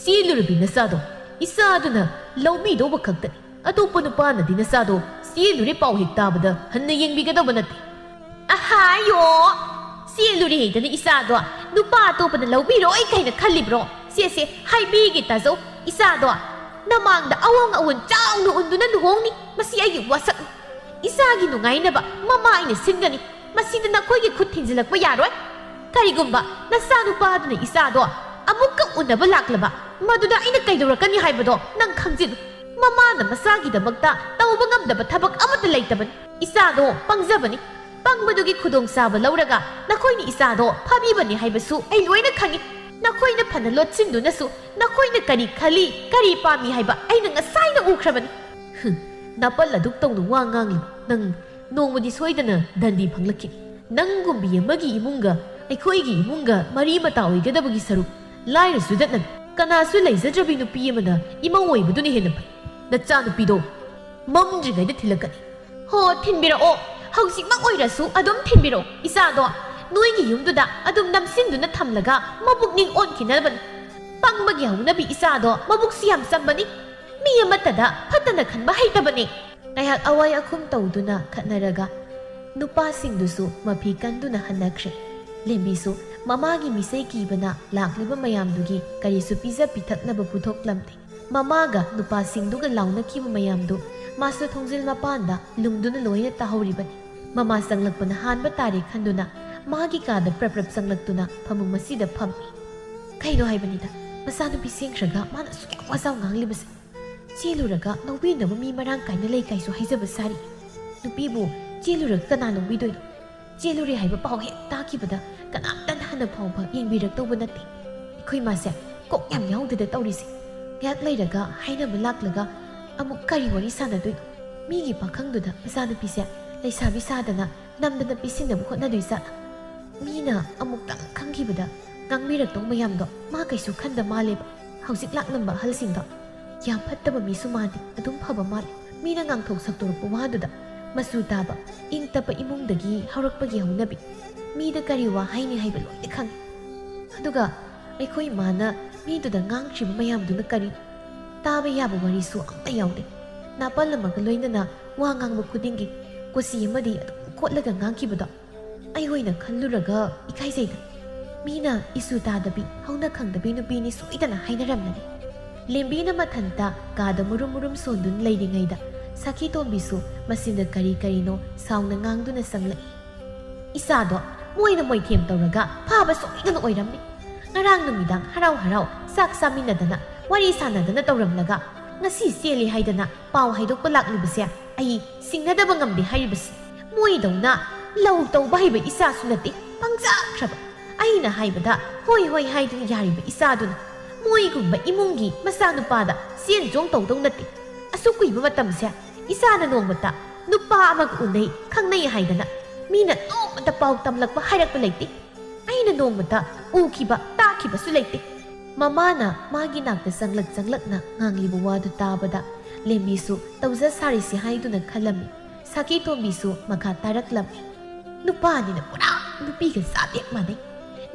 ꯆꯦꯜꯂꯨꯔꯕꯤ ꯅꯆꯥꯗꯣ ꯏꯆꯥꯗꯨꯅ ꯂꯧꯕꯤꯗꯧꯕ ꯈꯛꯇꯅꯤ ꯑꯇꯣꯞꯄ ꯅꯨꯄꯥꯅꯗꯤ ꯅꯆꯥꯗꯣ ꯆꯦꯜꯂꯨꯔꯦ ꯄꯥꯎ ꯍꯦꯛ ꯇꯥꯕꯗ ꯍꯟꯅ ꯌꯦꯡꯕꯤꯒꯗꯧꯕ ꯅꯠꯇꯦ ꯑꯍꯥꯌꯣ ꯆꯦꯜꯂꯨꯔꯦ ꯍꯩꯗꯅ ꯏꯆꯥꯗꯣ ꯅꯨꯄꯥ ꯑꯇꯣꯞꯄꯅ ꯂꯧꯕꯤꯔꯣꯏ ꯀꯩꯅ ꯈꯜꯂꯤꯕ꯭ꯔꯣ ꯁꯦꯁꯦ ꯍꯥꯏꯕꯤꯒꯦ ꯇꯥꯖꯧ ꯏꯆꯥꯗꯣ ꯅꯃꯥꯡꯗ ꯑꯋꯣꯡ ꯑꯋꯣꯟ ꯆꯥꯎꯅ ꯎꯟꯗꯨꯅ ꯂꯨꯍꯣꯡꯅꯤ ꯃꯁꯤ ꯑꯩꯒꯤ ꯋꯥꯁꯛꯅꯤ ꯏꯆꯥꯒꯤ ꯅꯨꯡꯉꯥꯏꯅꯕ ꯃꯃꯥ ꯑꯩꯅ ꯁꯤꯟꯒꯅꯤ ꯃꯁꯤꯗ ꯅꯈꯣꯏꯒꯤ ꯈꯨꯠ ꯊꯤꯟꯖꯤꯜꯂꯛꯄ ꯌꯥꯔꯣꯏ ꯀꯔꯤꯒꯨꯝꯕ ꯅꯆꯥꯅꯨꯄꯥꯗꯨꯅ ꯏꯆꯥꯗꯣ ꯑꯃꯨꯛꯀ ꯎꯅꯕ ꯂꯥꯛꯂꯕ ꯃꯗꯨꯗ ꯑꯩꯅ ꯀꯩꯗꯧꯔꯛꯀꯅꯤ ꯍꯥꯏꯕꯗꯣ ꯅꯪ ꯈꯪꯖꯤꯜꯂꯨ ꯃꯃꯥꯅ ꯃꯆꯥꯒꯤꯗꯃꯛꯇ ꯇꯧꯕ ꯉꯝꯗꯕ ꯊꯕꯛ ꯑꯃꯠꯇ ꯂꯩꯇꯕꯅꯤ ꯏꯆꯥꯗꯣ ꯄꯪꯖꯕꯅꯤ ꯄꯪꯕꯗꯨꯒꯤ ꯈꯨꯗꯣꯡꯆꯥꯕ ꯂꯧꯔꯒ ꯅꯈꯣꯏꯅ ꯏꯆꯥꯗꯣ ꯐꯥꯕꯤꯕꯅꯤ ꯍꯥꯏꯕꯁꯨ ꯑꯩ ꯂꯣꯏꯅ ꯈꯪꯉꯤ ꯅꯈꯣꯏꯅ ꯐꯅ ꯂꯣꯠꯁꯤꯟꯗꯨꯅꯁꯨ ꯅꯈꯣꯏꯅ ꯀꯔꯤ ꯈꯜꯂꯤ ꯀꯔꯤ ꯄꯥꯝꯃꯤ ꯍꯥꯏꯕ ꯑꯩꯅ ꯉꯁꯥꯏꯅ ꯎꯈ꯭ꯔꯕꯅꯤ ꯅꯥꯄꯜ ꯑꯗꯨꯛ ꯇꯧꯅ ꯋꯥ ꯉꯥꯡꯂꯤꯕ ꯅꯪ ꯅꯣꯡꯃꯗꯤ ꯁꯣꯏꯗꯅ ꯗꯟꯗꯤ ꯐꯪꯂꯛꯈꯤꯅꯤ ꯅꯪꯒꯨꯝꯕꯤ ꯑꯃꯒꯤ ꯏꯃꯨꯡꯒ ꯑꯩꯈꯣꯏꯒꯤ ꯏꯃꯨꯡꯒ ꯃꯔꯤ ꯃꯇꯥ ꯑꯣꯏꯒꯗꯕꯒꯤ ꯁꯔꯨꯛ ꯂꯥꯏꯔꯁꯨ ꯗꯠꯅꯕꯤ ꯀꯅꯥꯁꯨ ꯂꯩꯖꯗ꯭ꯔꯕꯤ ꯅꯨꯄꯤ ꯑꯃꯅ ꯏꯃꯧ ꯑꯣꯏꯕꯗꯨꯅ ꯍꯦꯟꯅ ꯐꯩ ꯅꯆꯥꯅꯨꯄꯤꯗꯣ ꯃꯝꯗ꯭ꯔꯤꯉꯩꯗ ꯊꯤꯜꯂꯛꯀꯅꯤ ꯍꯣ ꯊꯤꯟꯕꯤꯔꯛꯑꯣ ꯍꯧꯖꯤꯛꯃꯛ ꯑꯣꯏꯔꯁꯨ ꯑꯗꯨꯝ ꯊꯤꯟꯕꯤꯔꯛꯑꯣ ꯏꯆꯥꯗꯣ ꯅꯣꯏꯒꯤ ꯌꯨꯝꯗꯨꯗ ꯑꯗꯨꯝ ꯅꯝꯁꯤꯟꯗꯨꯅ ꯊꯝꯂꯒ ꯃꯕꯨꯛꯅꯤꯡ ꯑꯣꯟꯈꯤꯅꯕꯅꯤ ꯄꯪꯕꯒꯤ ꯍꯧꯅꯕꯤ ꯏꯆꯥꯗꯣ ꯃꯕꯨꯛꯁꯤ ꯌꯥꯝ ꯆꯝꯕꯅꯤ ꯃꯤ ꯑꯃꯠꯇꯗ ꯐꯠꯇꯅ ꯈꯟꯕ ꯍꯩꯇꯕꯅꯤ ꯉꯥꯏꯍꯥꯛ ꯑꯋꯥꯏ ꯑꯈꯨꯝ ꯇꯧꯗꯨꯅ ꯈꯠꯅꯔꯒ ꯅꯨꯄꯥꯁꯤꯡꯗꯨꯁꯨ ꯃꯐꯤ ꯀꯟꯗꯨꯅ ꯍꯟꯅꯈ꯭ꯔꯦ ꯂꯦꯝꯕꯤꯁꯨ ꯃꯃꯥꯒꯤ ꯃꯤꯁꯩ ꯀꯤꯕꯅ ꯂꯥꯛꯂꯤꯕ ꯃꯌꯥꯝꯗꯨꯒꯤ ꯀꯔꯤꯁꯨ ꯄꯤꯖ ꯄꯤꯊꯛꯅꯕ ꯄꯨꯊꯣꯛꯂꯝꯗꯦ ꯃꯃꯥꯒ ꯅꯨꯄꯥꯁꯤꯡꯗꯨꯒ ꯂꯥꯎꯅꯈꯤꯕ ꯃꯌꯥꯝꯗꯨ ꯃꯥꯁꯨ ꯊꯣꯡꯖꯤꯜ ꯃꯄꯥꯟꯗ ꯂꯨꯡꯗꯨꯅ ꯂꯣꯏꯅ ꯇꯥꯍꯧꯔꯤꯕꯅꯤ ꯃꯃꯥ ꯆꯪꯂꯛꯄꯅ ꯍꯥꯟꯕ ꯇꯥꯔꯦ ꯈꯟꯗꯨꯅ ꯃꯥꯒꯤ ꯀꯥꯗ ꯄ꯭ꯔꯞ ꯄ꯭ꯔꯞ ꯆꯪꯂꯛꯇꯨꯅ ꯐꯃꯨꯡ ꯃꯁꯤꯗ ꯐꯝꯃꯤ ꯀꯩꯅꯣ ꯍꯥꯏꯕꯅꯤꯗ ꯃꯆꯥꯅꯨꯄꯤ ꯁꯦꯡꯈ꯭ꯔꯒ ꯃꯥꯅ ꯑꯁꯨꯛ ꯌꯥꯝ ꯋꯥꯖꯥꯎ ꯉꯥꯡꯂꯤꯕꯁꯦ ꯆꯦꯜꯂꯨꯔꯒ ꯂꯧꯕꯤꯅꯕ ꯃꯤ ꯃꯔꯥꯡ ꯀꯥꯏꯅ ꯂꯩ ꯀꯥꯏꯁꯨ ꯍꯥꯏꯖꯕ ꯁꯥꯔꯤ ꯅꯨꯄꯤꯕꯨ ꯆꯦꯜꯂꯨꯔꯒ ꯀꯅꯥ ꯂꯧꯕꯤꯗꯣꯏꯅꯣ ꯆꯦꯜꯂꯨꯔꯦ ꯍꯥꯏꯕ ꯄꯥꯎ ꯍꯦꯛ ꯇꯥꯈꯤꯕꯗ ꯀꯅꯥꯝꯇꯅ ꯍꯟꯅ ꯐꯥꯎꯕ ꯌꯦꯡꯕꯤꯔꯛꯇꯧꯕ ꯅꯠꯇꯦ ꯑꯩꯈꯣꯏ ꯃꯥꯁꯦ ꯀꯣꯛ ꯌꯥꯝ ꯌꯥꯎꯗꯦꯗ ꯇꯧꯔꯤꯁꯦ ꯉꯥꯏꯍꯥꯛ ꯂꯩꯔꯒ ꯍꯥꯏꯅꯕ ꯂꯥꯛꯂꯒ ꯑꯃꯨꯛ ꯀꯔꯤ ꯋꯥꯔꯤ ꯁꯥꯟꯅꯗꯣꯏꯅꯣ ꯃꯤꯒꯤ ꯄꯥꯈꯪꯗꯨꯗ ꯃꯆꯥꯅꯨꯄꯤꯁꯦ ꯂꯩꯁꯥꯕꯤ ꯁꯥꯗꯅ ꯅꯝꯗꯅ ꯄꯤꯁꯤꯟꯅꯕ ꯍꯣꯠꯅꯗꯣꯏ ꯖꯥꯠꯂ ꯃꯤꯅ ꯑꯃꯨꯛꯇꯪ ꯈꯪꯈꯤꯕꯗ ꯉꯥꯡꯕꯤꯔꯛꯇꯧ ꯃꯌꯥꯝꯗꯣ ꯃꯥ ꯀꯩꯁꯨ ꯈꯟꯗ ꯃꯥꯜꯂꯦꯕ ꯍꯧꯖꯤꯛ ꯂꯥꯛꯂꯝꯕ ꯑꯍꯜꯁꯤꯡꯗꯣ ꯌꯥꯝ ꯐꯠꯇꯕ ꯃꯤꯁꯨ ꯃꯥꯟꯗꯦ ꯑꯗꯨꯝ ꯐꯕ ꯃꯥꯜꯂꯦ ꯃꯤꯅ ꯉꯥꯡꯊꯣꯛ ꯁꯛꯇꯣꯔꯛꯄ ꯋꯥꯗꯨꯗ ꯃꯆꯨ ꯇꯥꯕ ꯏꯪ ꯇꯞꯄ ꯏꯃꯨꯡꯗꯒꯤ ꯍꯧꯔꯛꯄꯒꯤ ꯍꯧꯅꯕꯤ ꯃꯤꯗ ꯀꯔꯤ ꯋꯥ ꯍꯥꯏꯅꯤ ꯍꯥꯏꯕ ꯂꯣꯏꯅ ꯈꯪꯉꯤ ꯑꯗꯨꯒ ꯑꯩꯈꯣꯏ ꯏꯃꯥꯅ ꯃꯤꯗꯨꯗ ꯉꯥꯡꯈ꯭ꯔꯤꯕ ꯃꯌꯥꯝꯗꯨꯅ ꯀꯔꯤ ꯇꯥꯕ ꯌꯥꯕ ꯋꯥꯔꯤꯁꯨ ꯑꯝꯇ ꯌꯥꯎꯗꯦ ꯅꯥꯄꯜ ꯑꯃꯒ ꯂꯣꯏꯅꯅ ꯋꯥ ꯉꯥꯡꯕ ꯈꯨꯗꯤꯡꯒꯤ ꯀꯨꯁꯤ ꯑꯃꯗꯤ ꯑꯗꯨꯝ ꯈꯣꯠꯂꯒ ꯉꯥꯡꯈꯤꯕꯗꯣ ꯑꯩ ꯑꯣꯏꯅ ꯈꯜꯂꯨꯔꯒ ꯏꯀꯥꯏꯖꯩꯗ ꯃꯤꯅ ꯏꯁꯨ ꯇꯥꯗꯕꯤ ꯍꯧꯅ ꯈꯪꯗꯕꯤ ꯅꯨꯄꯤꯅꯤ ꯁꯣꯏꯗꯅ ꯍꯥꯏꯅꯔꯝꯂꯅꯤ ꯂꯦꯝꯕꯤꯅ ꯃꯊꯟꯇ ꯀꯥꯗ ꯃꯨꯔꯨꯝ ꯃꯨꯔꯨꯝ ꯁꯣꯟꯗꯨꯅ ꯂꯩꯔꯤꯉꯩꯗ ꯁꯈꯤ ꯇꯣꯝꯕꯤꯁꯨ ꯃꯁꯤꯗ ꯀꯔꯤ ꯀꯔꯤꯅꯣ ꯁꯥꯎꯅ ꯉꯥꯡꯗꯨꯅ ꯆꯪꯂꯛꯏ ꯏꯆꯥꯗꯣ ꯃꯣꯏꯅ ꯃꯣꯏꯊꯦꯝ ꯇꯧꯔꯒ ꯐꯥꯕ ꯁꯣꯏꯗꯅ ꯑꯣꯏꯔꯝꯅꯤ ꯉꯔꯥꯡ ꯅꯨꯃꯤꯗꯥꯡ ꯍꯔꯥꯎ ꯍꯔꯥꯎ ꯆꯥꯛ ꯆꯥꯃꯤꯟꯅꯗꯅ ꯋꯥꯔꯤ ꯁꯥꯟꯅꯗꯅ ꯇꯧꯔꯝꯂꯒ ꯉꯁꯤ ꯆꯦꯜꯂꯤ ꯍꯥꯏꯗꯅ ꯄꯥꯎ ꯍꯥꯏꯗꯣꯛꯄ ꯂꯥꯛꯂꯤꯕꯁꯦ ꯑꯩ ꯁꯤꯡꯅꯗꯕ ꯉꯝꯗꯦ ꯍꯥꯏꯔꯤꯕꯁꯤ ꯃꯣꯏꯗꯧꯅ ꯂꯧ ꯇꯧꯕ ꯍꯩꯕ ꯏꯆꯥꯁꯨ ꯅꯠꯇꯦ ꯄꯪꯖꯈ꯭ꯔꯕ ꯑꯩꯅ ꯍꯥꯏꯕꯗ ꯍꯣꯏ ꯍꯣꯏ ꯍꯥꯏꯗꯨꯅ ꯌꯥꯔꯤꯕ ꯏꯆꯥꯗꯨꯅ ꯃꯣꯏꯒꯨꯝꯕ ꯏꯃꯨꯡꯒꯤ ꯃꯆꯥꯅꯨꯄꯥꯗ ꯆꯦꯟ ꯆꯣꯡ ꯇꯧꯗꯧ ꯅꯠꯇꯦ ꯑꯁꯨꯛ ꯀꯨꯏꯕ ꯃꯇꯝꯁꯦ ꯏꯆꯥꯅ ꯅꯣꯡꯃꯇ ꯅꯨꯄꯥ ꯑꯃꯒ ꯎꯅꯩ ꯈꯪꯅꯩ ꯍꯥꯏꯗꯅ ꯃꯤꯅ ꯅꯣꯡꯃꯇ ꯄꯥꯎ ꯇꯝꯂꯛꯄ ꯍꯥꯏꯔꯛꯄ ꯂꯩꯇꯦ ꯑꯩꯅ ꯅꯣꯡꯃꯇ ꯎꯈꯤꯕ ꯇꯥꯈꯤꯕꯁꯨ ꯂꯩꯇꯦ ꯃꯃꯥꯅ ꯃꯥꯒꯤ ꯅꯥꯛꯇ ꯆꯪꯂꯛꯅ ꯉꯥꯡꯂꯤꯕ ꯋꯥꯗꯨ ꯇꯥꯕꯗ ꯂꯦꯝꯕꯤꯁꯨ ꯇꯧꯖ ꯁꯥꯔꯤꯁꯤ ꯍꯥꯏꯗꯨꯅ ꯈꯜꯂꯝꯃꯤ ꯁꯈꯤ ꯇꯣꯝꯕꯤꯁꯨ ꯃꯈꯥ ꯇꯥꯔꯛꯂꯝꯃꯤ ꯅꯨꯄꯥꯅꯤꯅ ꯄꯨꯔꯥ ꯅꯨꯄꯤꯒ ꯆꯥꯗꯦꯛ ꯃꯥꯟꯅꯩ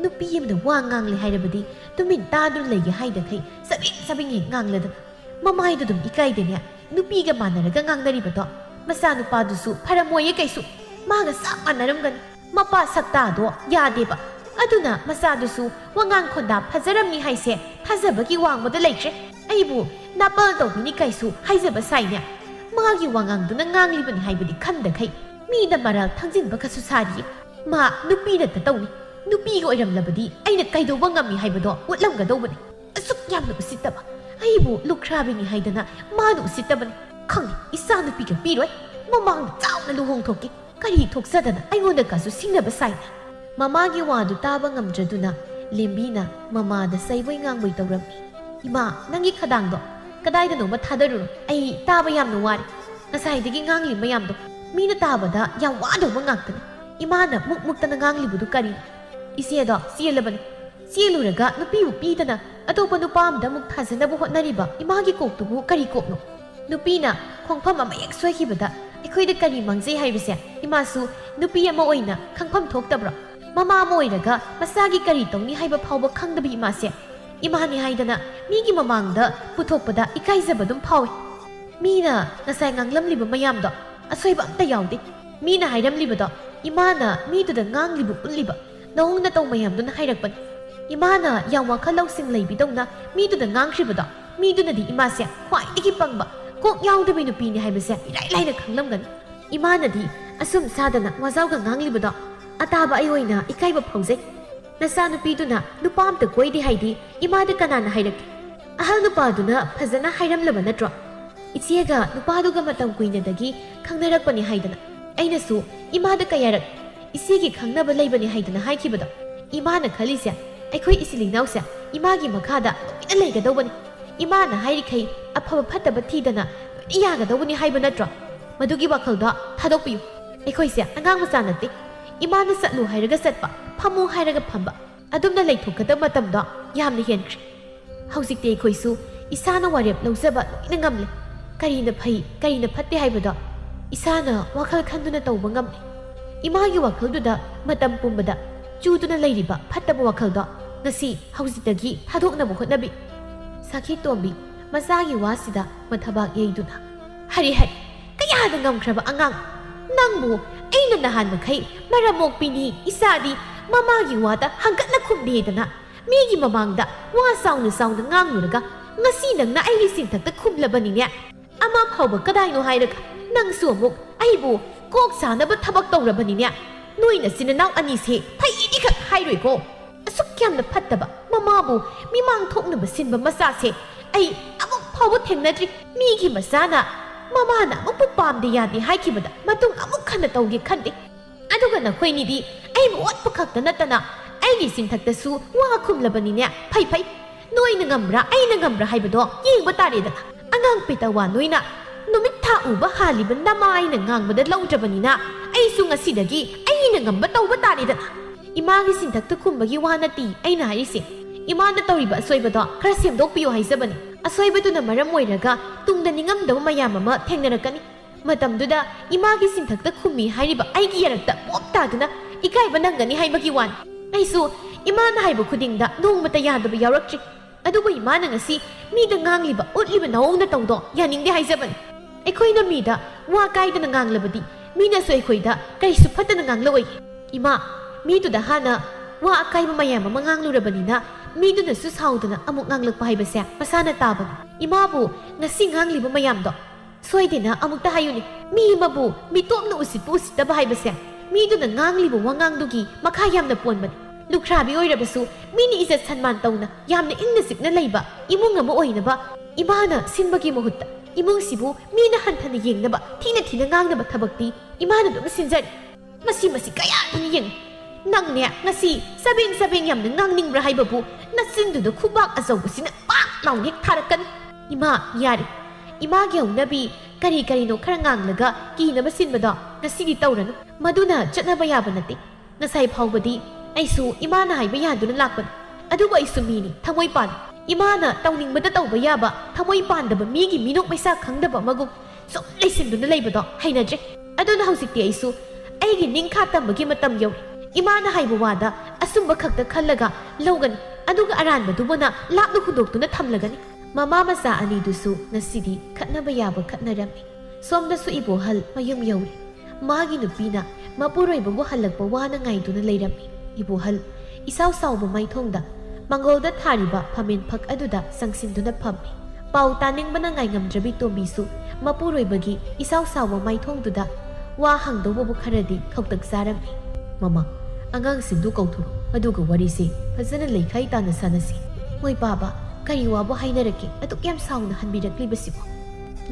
ꯅꯨꯄꯤ ꯑꯃꯅ ꯋꯥ ꯉꯥꯡꯂꯦ ꯍꯥꯏꯔꯕꯗꯤ ꯇꯨꯃꯤꯟ ꯇꯥꯗꯨꯅ ꯂꯩꯒꯦ ꯍꯥꯏꯗꯈꯩ ꯆꯕꯦꯡ ꯆꯕꯦꯡ ꯍꯦꯛ ꯉꯥꯡꯂꯗꯅ ꯃꯃꯥꯏꯗꯨ ꯑꯗꯨꯝ ꯏꯀꯥꯏꯗꯦꯅꯦ ꯅꯨꯄꯤꯒ ꯃꯥꯟꯅꯔꯒ ꯉꯥꯡꯅꯔꯤꯕꯗꯣ ꯃꯆꯥꯅꯨꯄꯥꯗꯨꯁꯨ ꯐꯔꯝꯃꯣꯏꯌꯦ ꯀꯩꯁꯨ ꯃꯥꯒ ꯆꯞ ꯃꯥꯟꯅꯔꯝꯒꯅꯤ ꯃꯄꯥ ꯁꯛꯇꯥꯗꯣ ꯌꯥꯗꯦꯕ ꯑꯗꯨꯅ ꯃꯆꯥꯗꯨꯁꯨ ꯋꯥꯉꯥꯡ ꯈꯣꯟꯗꯥ ꯐꯖꯔꯝꯅꯤ ꯍꯥꯏꯁꯦ ꯊꯥꯖꯕꯒꯤ ꯋꯥꯡꯃꯗ ꯂꯩꯈ꯭ꯔꯦ ꯑꯩꯕꯨ ꯅꯥꯄꯜ ꯇꯧꯕꯤꯅꯤ ꯀꯩꯁꯨ ꯍꯥꯏꯖꯕ ꯁꯥꯏꯅꯦ ꯃꯥꯒꯤ ꯋꯥꯉꯥꯡꯗꯨꯅ ꯉꯥꯡꯂꯤꯕꯅꯤ ꯍꯥꯏꯕꯗꯤ ꯈꯟꯗꯈꯩ ꯃꯤꯗ ꯃꯔꯥꯜ ꯊꯥꯡꯖꯤꯟꯕꯒꯁꯨ ꯁꯥꯔꯤꯌꯦ ꯃꯥ ꯅꯨꯄꯤꯅꯇ ꯇꯧꯅꯤ ꯅꯨꯄꯤꯒ ꯑꯣꯏꯔꯝꯂꯕꯗꯤ ꯑꯩꯅ ꯀꯩꯗꯧꯕ ꯉꯝꯃꯤ ꯍꯥꯏꯕꯗꯣ ꯎꯠꯂꯝꯒꯗꯧꯕꯅꯤ ꯑꯁꯨꯛ ꯌꯥꯝꯅ ꯎꯁꯤꯠꯇꯕ ꯑꯩꯕꯨ ꯂꯨꯈ꯭ꯔꯥꯕꯤꯅꯤ ꯍꯥꯏꯗꯅ ꯃꯥꯅ ꯎꯁꯤꯠꯇꯕꯅꯤ ꯈꯪꯗꯦ ꯏꯆꯥ ꯅꯨꯄꯤꯒ ꯄꯤꯔꯣꯏ ꯃꯃꯥꯡꯗ ꯆꯥꯎꯅ ꯂꯨꯍꯣꯡꯊꯣꯛꯀꯦ ꯀꯔꯤ ꯊꯣꯛꯆꯗꯅ ꯑꯩꯉꯣꯟꯗꯀꯁꯨ ꯁꯤꯡꯅꯕ ꯁꯥꯏꯅ ꯃꯃꯥꯒꯤ ꯋꯥꯗꯨ ꯇꯥꯕ ꯉꯝꯗ꯭ꯔꯗꯨꯅ ꯂꯦꯝꯕꯤꯅ ꯃꯃꯥꯗ ꯆꯩꯕꯣꯏ ꯉꯥꯡꯕꯣꯏ ꯇꯧꯔꯝꯃꯤ ꯏꯃꯥ ꯅꯪꯒꯤ ꯈꯗꯥꯡꯗꯣ ꯀꯗꯥꯏꯗꯅꯣꯃ ꯊꯥꯗꯔꯨꯔꯣ ꯑꯩ ꯇꯥꯕ ꯌꯥꯝꯅ ꯋꯥꯔꯦ ꯉꯁꯥꯏꯗꯒꯤ ꯉꯥꯡꯂꯤ ꯃꯌꯥꯝꯗꯣ ꯃꯤꯅ ꯇꯥꯕꯗ ꯌꯥꯝ ꯋꯥꯗꯧꯕ ꯉꯥꯛꯇꯅꯤ ꯏꯃꯥꯅ ꯃꯨꯛ ꯃꯨꯛꯇꯅ ꯉꯥꯡꯂꯤꯕꯗꯨ ꯀꯔꯤꯅꯣ ꯏꯆꯦꯗꯣ ꯆꯦꯜꯂꯕꯅꯤ ꯆꯦꯜꯂꯨꯔꯒ ꯅꯨꯄꯤꯕꯨ ꯄꯤꯗꯅ ꯑꯇꯣꯞꯄ ꯅꯨꯄꯥ ꯑꯃꯗ ꯑꯃꯨꯛ ꯊꯥꯖꯅꯕ ꯍꯣꯠꯅꯔꯤꯕ ꯏꯃꯥꯒꯤ ꯀꯣꯛꯇꯨꯕꯨ ꯀꯔꯤ ꯀꯣꯛꯅꯣ ꯅꯨꯄꯤꯅ ꯈꯣꯡꯐꯝ ꯑꯃ ꯍꯦꯛ ꯁꯣꯏꯈꯤꯕꯗ ꯑꯩꯈꯣꯏꯗ ꯀꯔꯤ ꯃꯥꯡꯖꯩ ꯍꯥꯏꯕꯁꯦ ꯏꯃꯥꯁꯨ ꯅꯨꯄꯤ ꯑꯃ ꯑꯣꯏꯅ ꯈꯪꯐꯝ ꯊꯣꯛꯇꯕ꯭ꯔꯣ ꯃꯃꯥ ꯑꯃ ꯑꯣꯏꯔꯒ ꯃꯆꯥꯒꯤ ꯀꯔꯤ ꯇꯧꯅꯤ ꯍꯥꯏꯕ ꯐꯥꯎꯕ ꯈꯪꯗꯕ ꯏꯃꯥꯁꯦ ꯏꯃꯥꯅꯤ ꯍꯥꯏꯗꯅ ꯃꯤꯒꯤ ꯃꯃꯥꯡꯗ ꯄꯨꯊꯣꯛꯄꯗ ꯏꯀꯥꯏꯖꯕ ꯑꯗꯨꯝ ꯐꯥꯎꯏ ꯃꯤꯅ ꯉꯁꯥꯏ ꯉꯥꯡꯂꯝꯂꯤꯕ ꯃꯌꯥꯝꯗꯣ ꯑꯁꯣꯏꯕ ꯑꯝꯇ ꯌꯥꯎꯗꯦ ꯃꯤꯅ ꯍꯥꯏꯔꯝꯂꯤꯕꯗꯣ ꯏꯃꯥꯅ ꯃꯤꯗꯨꯗ ꯉꯥꯡꯂꯤꯕ ꯎꯠꯂꯤꯕ ꯅꯧ ꯅꯇꯧ ꯃꯌꯥꯝꯗꯨꯅ ꯍꯥꯏꯔꯛꯄꯅꯤ ꯏꯃꯥꯅ ꯌꯥꯝ ꯋꯥꯈꯜ ꯂꯧꯁꯤꯡ ꯂꯩꯕꯤꯗꯧꯅ ꯃꯤꯗꯨꯗ ꯉꯥꯡꯈ꯭ꯔꯤꯕꯗꯣ ꯃꯤꯗꯨꯅꯗꯤ ꯏꯃꯥꯁꯦ ꯈ꯭ꯋꯥꯏꯗꯒꯤ ꯄꯪꯕ ꯀꯣꯛ ꯌꯥꯎꯗꯕ ꯅꯨꯄꯤꯅꯤ ꯍꯥꯏꯕꯁꯦ ꯏꯔꯥꯏ ꯂꯥꯏꯅ ꯈꯪꯂꯝꯒꯅꯤ ꯏꯃꯥꯅꯗꯤ ꯑꯁꯨꯝ ꯁꯥꯗꯅ ꯋꯥꯖꯥꯎꯒ ꯉꯥꯡꯂꯤꯕꯗꯣ ꯑꯇꯥꯕ ꯑꯩ ꯑꯣꯏꯅ ꯏꯀꯥꯏꯕ ꯐꯥꯎꯖꯩ ꯅꯆꯥꯅꯨꯄꯤꯗꯨꯅ ꯅꯨꯄꯥ ꯑꯝꯇ ꯀꯣꯏꯗꯦ ꯍꯥꯏꯗꯤ ꯏꯃꯥꯗ ꯀꯅꯥꯅ ꯍꯥꯏꯔꯛꯀꯦ ꯑꯍꯜ ꯅꯨꯄꯥꯗꯨꯅ ꯐꯖꯅ ꯍꯥꯏꯔꯝꯂꯕ ꯅꯠꯇ꯭ꯔꯣ ꯏꯆꯦꯒ ꯅꯨꯄꯥꯗꯨꯒ ꯃꯇꯝ ꯀꯨꯏꯅꯗꯒꯤ ꯈꯪꯅꯔꯛꯄꯅꯤ ꯍꯥꯏꯗꯅ ꯑꯩꯅꯁꯨ ꯏꯃꯥꯗ ꯀꯌꯥꯔꯛ ꯏꯆꯦꯒꯤ ꯈꯪꯅꯕ ꯂꯩꯕꯅꯤ ꯍꯥꯏꯗꯅ ꯍꯥꯏꯈꯤꯕꯗꯣ ꯏꯃꯥꯅ ꯈꯜꯂꯤꯁꯦ ꯑꯩꯈꯣꯏ ꯏꯆꯤꯜ ꯏꯅꯥꯎꯁꯦ ꯏꯃꯥꯒꯤ ꯃꯈꯥꯗ ꯂꯣꯏꯅ ꯂꯩꯒꯗꯧꯕꯅꯤ ꯏꯃꯥꯅ ꯍꯥꯏꯔꯤꯈꯩ ꯑꯐꯕ ꯐꯠꯇꯕ ꯊꯤꯗꯅ ꯂꯣꯏꯅ ꯌꯥꯒꯗꯧꯕꯅꯤ ꯍꯥꯏꯕ ꯅꯠꯇ꯭ꯔꯣ ꯃꯗꯨꯒꯤ ꯋꯥꯈꯜꯗꯣ ꯊꯥꯗꯣꯛꯄꯤꯌꯨ ꯑꯩꯈꯣꯏꯁꯦ ꯑꯉꯥꯡ ꯃꯆꯥ ꯅꯠꯇꯦ ꯏꯃꯥꯅ ꯆꯠꯂꯨ ꯍꯥꯏꯔꯒ ꯆꯠꯄ ꯐꯝꯃꯨ ꯍꯥꯏꯔꯒ ꯐꯝꯕ ꯑꯗꯨꯝꯅ ꯂꯩꯊꯣꯛꯀꯗꯕ ꯃꯇꯝꯗꯣ ꯌꯥꯝꯅ ꯍꯦꯟꯈ꯭ꯔꯦ ꯍꯧꯖꯤꯛꯇꯤ ꯑꯩꯈꯣꯏꯁꯨ ꯏꯁꯥꯅ ꯋꯥꯔꯦꯞ ꯂꯧꯖꯕ ꯂꯣꯏꯅ ꯉꯝꯂꯦ ꯀꯔꯤꯅ ꯐꯩ ꯀꯔꯤꯅ ꯐꯠꯇꯦ ꯍꯥꯏꯕꯗꯣ ꯏꯁꯥꯅ ꯋꯥꯈꯜ ꯈꯟꯗꯨꯅ ꯇꯧꯕ ꯉꯝꯂꯦ ꯏꯃꯥꯒꯤ ꯋꯥꯈꯜꯗꯨꯗ ꯃꯇꯝ ꯄꯨꯝꯕꯗ ꯆꯨꯗꯨꯅ ꯂꯩꯔꯤꯕ ꯐꯠꯇꯕ ꯋꯥꯈꯜꯗꯣ ꯉꯁꯤ ꯍꯧꯖꯤꯛꯇꯒꯤ ꯊꯥꯗꯣꯛꯅꯕ ꯍꯣꯠꯅꯕꯤ ꯁꯈꯤ ꯇꯣꯝꯕꯤ ꯃꯆꯥꯒꯤ ꯋꯥꯁꯤꯗ ꯃꯊꯕꯥꯛ ꯌꯩꯗꯨꯅ ꯍꯔꯤ ꯍꯔꯤ ꯀꯌꯥꯗ ꯉꯝꯈ꯭ꯔꯕ ꯑꯉꯥꯡ ꯅꯪꯕꯨ ꯑꯩꯅ ꯅꯍꯥꯟ ꯃꯈꯩ ꯃꯔꯝꯃꯣꯛꯄꯤꯅꯤ ꯏꯆꯥꯗꯤ ꯃꯃꯥꯒꯤ ꯋꯥꯗ ꯍꯪꯒꯠꯅ ꯈꯨꯝꯗꯦꯗꯅ ꯃꯤꯒꯤ ꯃꯃꯥꯡꯗ ꯋꯥ ꯆꯥꯎꯅ ꯆꯥꯎꯅ ꯉꯥꯡꯂꯨꯔꯒ ꯉꯁꯤ ꯅꯪꯅ ꯑꯩꯒꯤ ꯆꯤꯟꯊꯛꯇ ꯈꯨꯝꯂꯕꯅꯤꯅꯦ ꯑꯃ ꯐꯥꯎꯕ ꯀꯗꯥꯏꯅꯣ ꯍꯥꯏꯔꯒ ꯅꯪꯁꯨ ꯑꯃꯨꯛ ꯑꯩꯕꯨ ꯀꯣꯛ ꯁꯥꯅꯕ ꯊꯕꯛ ꯇꯧꯔꯕꯅꯤꯅꯦ ꯅꯣꯏ ꯅꯆꯤꯟ ꯏꯅꯥꯎ ꯑꯅꯤꯁꯦ ꯐꯩꯗꯤ ꯈꯛ ꯍꯥꯏꯔꯣꯏꯀꯣ ꯑꯁꯨꯛ ꯌꯥꯝꯅ ꯐꯠꯇꯕ ꯃꯃꯥꯕꯨ ꯃꯤꯃꯥꯡ ꯊꯣꯛꯅꯕ ꯁꯤꯟꯕ ꯃꯆꯥꯁꯦ ꯑꯩ ꯑꯃꯨꯛ ꯐꯥꯎꯕ ꯊꯦꯡꯅꯗ꯭ꯔꯤ ꯃꯤꯒꯤ ꯃꯆꯥꯅ ꯃꯃꯥꯅ ꯑꯃꯨꯛꯄꯨ ꯄꯥꯝꯗꯦ ꯌꯥꯗꯦ ꯍꯥꯏꯈꯤꯕꯗ ꯃꯇꯨꯡ ꯑꯃꯨꯛ ꯍꯟꯅ ꯇꯧꯒꯦ ꯈꯟꯗꯦ ꯑꯗꯨꯒ ꯅꯈꯣꯏꯅꯤꯗꯤ ꯑꯩꯕꯨ ꯑꯣꯠꯄ ꯈꯛꯇ ꯅꯠꯇꯅ ꯑꯩꯒꯤ ꯆꯤꯟꯊꯛꯇꯁꯨ ꯋꯥ ꯈꯨꯝꯂꯕꯅꯤꯅꯦ ꯐꯩ ꯐꯩ ꯅꯣꯏꯅ ꯉꯝꯕ꯭ꯔꯥ ꯑꯩꯅꯉꯝꯕ꯭ꯔꯥ ꯍꯥꯏꯕꯗꯣ ꯌꯦꯡꯕ ꯇꯥꯔꯦꯗꯅ ꯑꯉꯥꯡ ꯄꯦꯇꯋꯥ ꯅꯣꯏꯅ ꯅꯨꯃꯤꯠ ꯊꯥ ꯎꯕ ꯍꯥꯜꯂꯤꯕ ꯅꯃꯥ ꯑꯩꯅ ꯉꯥꯡꯕꯗ ꯂꯧꯗ꯭ꯔꯕꯅꯤꯅ ꯑꯩꯁꯨ ꯉꯁꯤꯗꯒꯤ ꯑꯩꯅ ꯉꯝꯕ ꯇꯧꯕ ꯇꯥꯔꯦꯗꯅ ꯏꯃꯥꯒꯤ ꯆꯤꯟꯊꯛꯇ ꯈꯨꯝꯕꯒꯤ ꯋꯥ ꯅꯠꯇꯦ ꯑꯩꯅ ꯍꯥꯏꯔꯤꯁꯦ ꯏꯃꯥꯅ ꯇꯧꯔꯤꯕ ꯑꯁꯣꯏꯕꯗꯣ ꯈꯔ ꯁꯦꯝꯗꯣꯛꯄꯤꯌꯨ ꯍꯥꯏꯖꯕꯅꯤ ꯑꯁꯣꯏꯕꯗꯨꯅ ꯃꯔꯝ ꯑꯣꯏꯔꯒ ꯇꯨꯡꯗ ꯅꯤꯡꯉꯝꯗꯕ ꯃꯌꯥꯝ ꯑꯃ ꯊꯦꯡꯅꯔꯛꯀꯅꯤ ꯃꯇꯝꯗꯨꯗ ꯏꯃꯥꯒꯤ ꯆꯤꯟꯊꯛꯇ ꯈꯨꯝꯃꯤ ꯍꯥꯏꯔꯤꯕ ꯑꯩꯒꯤ ꯌꯥꯔꯛꯇ ꯄꯣꯞ ꯇꯥꯗꯨꯅ ꯏꯀꯥꯏꯕ ꯅꯪꯒꯅꯤ ꯍꯥꯏꯕꯒꯤ ꯋꯥꯅꯤ ꯑꯩꯁꯨ ꯏꯃꯥꯅ ꯍꯥꯏꯕ ꯈꯨꯗꯤꯡꯗ ꯅꯣꯡꯃꯇ ꯌꯥꯗꯕ ꯌꯥꯎꯔꯛꯇ꯭ꯔꯤ ꯑꯗꯨꯕꯨ ꯏꯃꯥꯅ ꯉꯁꯤ ꯃꯤꯗ ꯉꯥꯡꯂꯤꯕ ꯎꯠꯂꯤꯕ ꯅꯑꯣꯡ ꯅꯇꯧꯗꯣ ꯌꯥꯅꯤꯡꯗꯦ ꯍꯥꯏꯖꯕꯅꯤ ꯑꯩꯈꯣꯏꯅ ꯃꯤꯗ ꯋꯥ ꯀꯥꯏꯗꯅ ꯉꯥꯡꯂꯕꯗꯤ ꯃꯤꯅꯁꯨ ꯑꯩꯈꯣꯏꯗ ꯀꯔꯤꯁꯨ ꯐꯠꯇꯅ ꯉꯥꯡꯂꯛꯑꯣꯏ ꯏꯃꯥ ꯃꯤꯗꯨꯗ ꯍꯥꯟꯅ ꯋꯥ ꯑꯀꯥꯏꯕ ꯃꯌꯥꯝ ꯑꯃ ꯉꯥꯡꯂꯨꯔꯕꯅꯤꯅ ꯃꯤꯗꯨꯅꯁꯨ ꯁꯥꯎꯗꯅ ꯑꯃꯨꯛ ꯉꯥꯡꯂꯛꯄ ꯍꯥꯏꯕꯁꯦ ꯃꯁꯥꯅ ꯇꯥꯕꯅꯤ ꯏꯃꯥꯕꯨ ꯉꯁꯤ ꯉꯥꯡꯂꯤꯕ ꯃꯌꯥꯝꯗꯣ ꯁꯣꯏꯗꯦꯅ ꯑꯃꯨꯛꯇ ꯍꯥꯏꯌꯨꯅꯤ ꯃꯤ ꯑꯃꯕꯨ ꯃꯤꯇꯣꯞꯅ ꯎꯁꯤꯠꯄ ꯎꯁꯤꯠꯇꯕ ꯍꯥꯏꯕꯁꯦ ꯃꯤꯗꯨꯅ ꯉꯥꯡꯂꯤꯕ ꯋꯥꯉꯥꯡꯗꯨꯒꯤ ꯃꯈꯥ ꯌꯥꯝꯅ ꯄꯣꯟꯕꯅꯤ ꯂꯨꯈ꯭ꯔꯥꯕꯤ ꯑꯣꯏꯔꯕꯁꯨ ꯃꯤꯅ ꯏꯖꯠ ꯁꯟꯃꯥꯟ ꯇꯧꯅ ꯌꯥꯝꯅ ꯏꯪꯅ ꯆꯤꯛꯅ ꯂꯩꯕ ꯏꯃꯨꯡ ꯑꯃ ꯑꯣꯏꯅꯕ ꯏꯃꯥꯅ ꯁꯤꯟꯕꯒꯤ ꯃꯍꯨꯠꯇ ꯏꯃꯨꯡꯁꯤꯕꯨ ꯃꯤꯅ ꯍꯟꯊꯅ ꯌꯦꯡꯅꯕ ꯊꯤꯅ ꯊꯤꯅ ꯉꯥꯡꯅꯕ ꯊꯕꯛꯇꯤ ꯏꯃꯥꯅ ꯑꯗꯨꯝ ꯁꯤꯟꯖꯔꯤ ꯃꯁꯤ ꯀꯌꯥꯗꯨꯅ ꯌꯦꯡꯉꯤ ꯅꯪꯅꯦ ꯉꯁꯤ ꯆꯕꯦꯡ ꯌꯥꯝꯅ ꯉꯥꯡꯅꯤꯡꯕ꯭ꯔꯥ ꯍꯥꯏꯕꯕꯨ ꯅꯆꯤꯟꯗꯨꯗ ꯈꯨꯕꯥꯛ ꯑꯆꯧꯕꯁꯤꯅ ꯄꯥꯛ ꯂꯥꯎꯅ ꯍꯦꯛ ꯊꯥꯔꯛꯀꯅꯤ ꯏꯃꯥ ꯌꯥꯔꯦ ꯏꯃꯥꯒꯤ ꯍꯧꯅꯕꯤ ꯀꯔꯤꯅꯣ ꯈꯔ ꯉꯥꯡꯂꯒ ꯀꯤꯅꯕ ꯁꯤꯟꯕꯗꯣ ꯉꯁꯤꯗꯤ ꯇꯧꯔꯅꯨ ꯃꯗꯨꯅ ꯆꯠꯅꯕ ꯌꯥꯕ ꯅꯠꯇꯦ ꯉꯁꯥꯏ ꯐꯥꯎꯕꯗꯤ ꯑꯩꯁꯨ ꯏꯃꯥꯅ ꯍꯥꯏꯕ ꯌꯥꯗꯨꯅ ꯂꯥꯛꯄꯅꯤ ꯑꯗꯨꯕꯨ ꯑꯩꯁꯨ ꯃꯤꯅꯤ ꯊꯃꯣꯏ ꯄꯥꯜꯂꯤ ꯏꯃꯥꯅ ꯇꯧꯅꯤꯡꯕꯗ ꯇꯧꯕ ꯌꯥꯕ ꯊꯃꯣꯏ ꯄꯥꯟꯗꯕ ꯃꯤꯒꯤ ꯃꯤꯅꯣꯛ ꯃꯩꯁꯥ ꯈꯪꯗꯕ ꯑꯃꯒꯨꯝ ꯁꯨꯝ ꯂꯩꯁꯤꯟꯗꯨꯅ ꯂꯩꯕꯗꯣ ꯍꯩꯅꯗ꯭ꯔꯦ ꯑꯗꯨꯅ ꯍꯧꯖꯤꯛꯇꯤ ꯑꯩꯁꯨ ꯑꯩꯒꯤ ꯅꯤꯡꯈꯥ ꯇꯝꯕꯒꯤ ꯃꯇꯝ ꯌꯧꯔꯦ ꯏꯃꯥꯅ ꯍꯥꯏꯕ ꯋꯥꯗ ꯑꯆꯨꯝꯕ ꯈꯛꯇ ꯈꯜꯂꯒ ꯂꯧꯒꯅꯤ ꯑꯗꯨꯒ ꯑꯔꯥꯟꯕꯗꯨꯕꯨꯅ ꯂꯥꯞꯅ ꯍꯨꯟꯗꯣꯛꯇꯨꯅ ꯊꯝꯂꯒꯅꯤ ꯃꯃꯥ ꯃꯆꯥ ꯑꯅꯤꯗꯨꯁꯨ ꯉꯁꯤꯗꯤ ꯈꯠꯅꯕ ꯌꯥꯕ ꯈꯠꯅꯔꯝꯃꯤ ꯁꯣꯝꯗꯁꯨ ꯏꯕꯣꯍꯜ ꯃꯌꯨꯝ ꯌꯧꯔꯦ ꯃꯥꯒꯤ ꯅꯨꯄꯤꯅ ꯃꯄꯨꯔꯣꯏꯕꯕꯨ ꯍꯜꯂꯛꯄ ꯋꯥꯅ ꯉꯥꯏꯗꯨꯅ ꯂꯩꯔꯝꯃꯤ ꯏꯕꯣꯍꯜ ꯏꯁꯥꯎ ꯁꯥꯎꯕ ꯃꯥꯏꯊꯣꯡꯗ ꯃꯪꯒꯣꯜꯗ ꯊꯥꯔꯤꯕ ꯐꯝꯃꯦꯟ ꯐꯛ ꯑꯗꯨꯗ ꯆꯪꯁꯤꯟꯗꯨꯅ ꯐꯝꯃꯤ ꯄꯥꯎ ꯇꯥꯅꯤꯡꯕꯅ ꯉꯥꯏꯉꯝꯗ꯭ꯔꯕꯤ ꯇꯣꯝꯕꯤꯁꯨ ꯃꯄꯨꯔꯣꯏꯕꯒꯤ ꯏꯁꯥꯎ ꯁꯥꯎꯕ ꯃꯥꯏꯊꯣꯡꯗꯨꯗ ꯋꯥ ꯍꯪꯗꯧꯕꯕꯨ ꯈꯔꯗꯤ ꯈꯧꯇꯛ ꯆꯥꯔꯝꯃꯤ ꯃꯃꯥ ꯑꯉꯥꯡꯁꯤꯡꯗꯨ ꯀꯧꯊꯣꯔꯛꯎ ꯑꯗꯨꯒ ꯋꯥꯔꯤꯁꯦ ꯐꯖꯅ ꯂꯩꯈꯥꯏ ꯇꯥꯅ ꯁꯥꯟꯅꯁꯤ ꯃꯣꯏ ꯄꯥꯕ ꯀꯔꯤ ꯋꯥꯕꯨ ꯍꯥꯏꯅꯔꯛꯀꯦ ꯑꯗꯨꯛ ꯌꯥꯝ ꯁꯥꯎꯅ ꯍꯟꯕꯤꯔꯛꯂꯤꯕꯁꯤꯕꯣ?